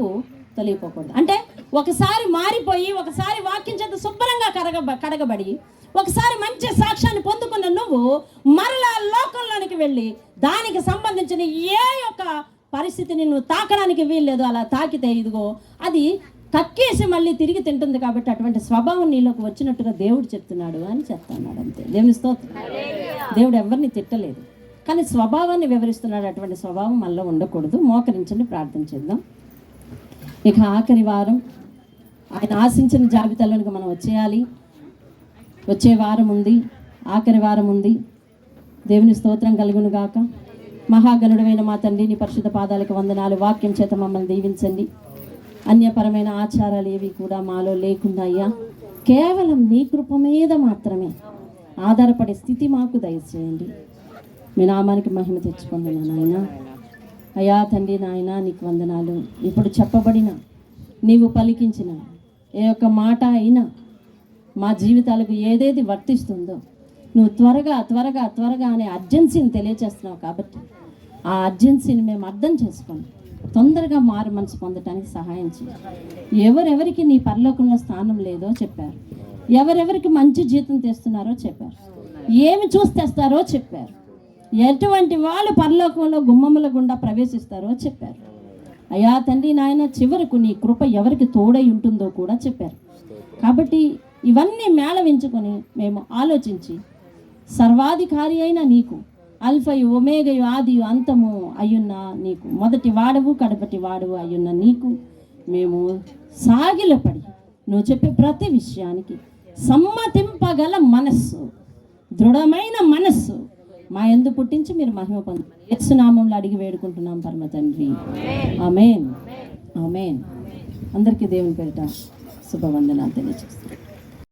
తొలగిపోకూడదు. అంటే ఒకసారి మారిపోయి, ఒకసారి వాక్యం చేత శుభ్రంగా కడగబడి, ఒకసారి మంచి సాక్ష్యాన్ని పొందుకున్న నువ్వు మరలా లోకంలోనికి వెళ్ళి దానికి సంబంధించిన ఏ యొక్క పరిస్థితిని నువ్వు తాకడానికి వీల్లేదు. అలా తాకితే ఇదిగో అది కక్కేసి మళ్ళీ తిరిగి తింటుంది. కాబట్టి అటువంటి స్వభావం నీలోకి వచ్చినట్టుగా దేవుడు చెప్తున్నాడు అని చెప్తున్నాడు. అంతే. దేవుని స్తోత్రం. దేవుడు ఎవరిని తిట్టలేదు, కానీ స్వభావాన్ని వివరిస్తున్నాడు. అటువంటి స్వభావం మనలో ఉండకూడదు. మోకరించండి, ప్రార్థన చేద్దాం. ఇక ఆఖరి వారం ఆయన ఆశించిన జాబితాలోనికి మనం వచ్చేయాలి. వచ్చే వారం ఉంది, ఆఖరి వారం ఉంది. దేవుని స్తోత్రం కలుగును గాక. మహాగణుడైన మా తండ్రి, నీ పరిశుద్ధ పాదాలకు వందనాలు. వాక్యం చేత మమ్మల్ని దీవించండి. అన్యపరమైన ఆచారాలు ఏవి కూడా మాలో లేకుండా అయ్యా, కేవలం నీ కృప మీద మాత్రమే ఆధారపడే స్థితి మాకు దయచేయండి. మీ నామానికి మహిమ తెచ్చుకుంటున్నాను నాయన. అయ్యా తండ్రి నాయన, నీకు వందనాలు. ఇప్పుడు చెప్పబడిన నీవు పలికించిన ఏ ఒక్క మాట అయినా మా జీవితాలకు ఏదేది వర్తిస్తుందో నువ్వు త్వరగా త్వరగా త్వరగా అనే అర్జెన్సీని తెలియచేస్తున్నావు కాబట్టి ఆ అర్జెన్సీని మేము అర్థం చేసుకొని తొందరగా మారు మనసు పొందటానికి సహాయం చేయాలి. ఎవరెవరికి నీ పరలోకంలో స్థానం లేదో చెప్పారు, ఎవరెవరికి మంచి జీతం తెస్తున్నారో చెప్పారు, ఏమి చూసి తెస్తారో చెప్పారు, ఎటువంటి వాళ్ళు పరలోకంలో గుమ్మముల గుండా ప్రవేశిస్తారో చెప్పారు. అయ్యా తండ్రి నాయన, చివరకు నీ కృప ఎవరికి తోడై ఉంటుందో కూడా చెప్పారు. కాబట్టి ఇవన్నీ మేళవించుకొని మేము ఆలోచించి సర్వాధికారి అయిన నీకు, అల్ఫయు ఒమేగయు ఆదియు అంతము అయ్యున్న నీకు, మొదటి వాడవు కడపటి వాడవు అయ్యున్న నీకు మేము సాగిలపడి నువ్వు చెప్పే ప్రతి విషయానికి సమ్మతింపగల మనస్సు, దృఢమైన మనస్సు మా యందు పుట్టించి మీరు మహిమ పొంది యేసు నామములో అడిగి వేడుకుంటున్నాం పరమ తండ్రి. ఆమేన్, ఆమేన్. అందరికీ దేవుని పేరిట శుభవందనాలు తెలియజేస్తాను.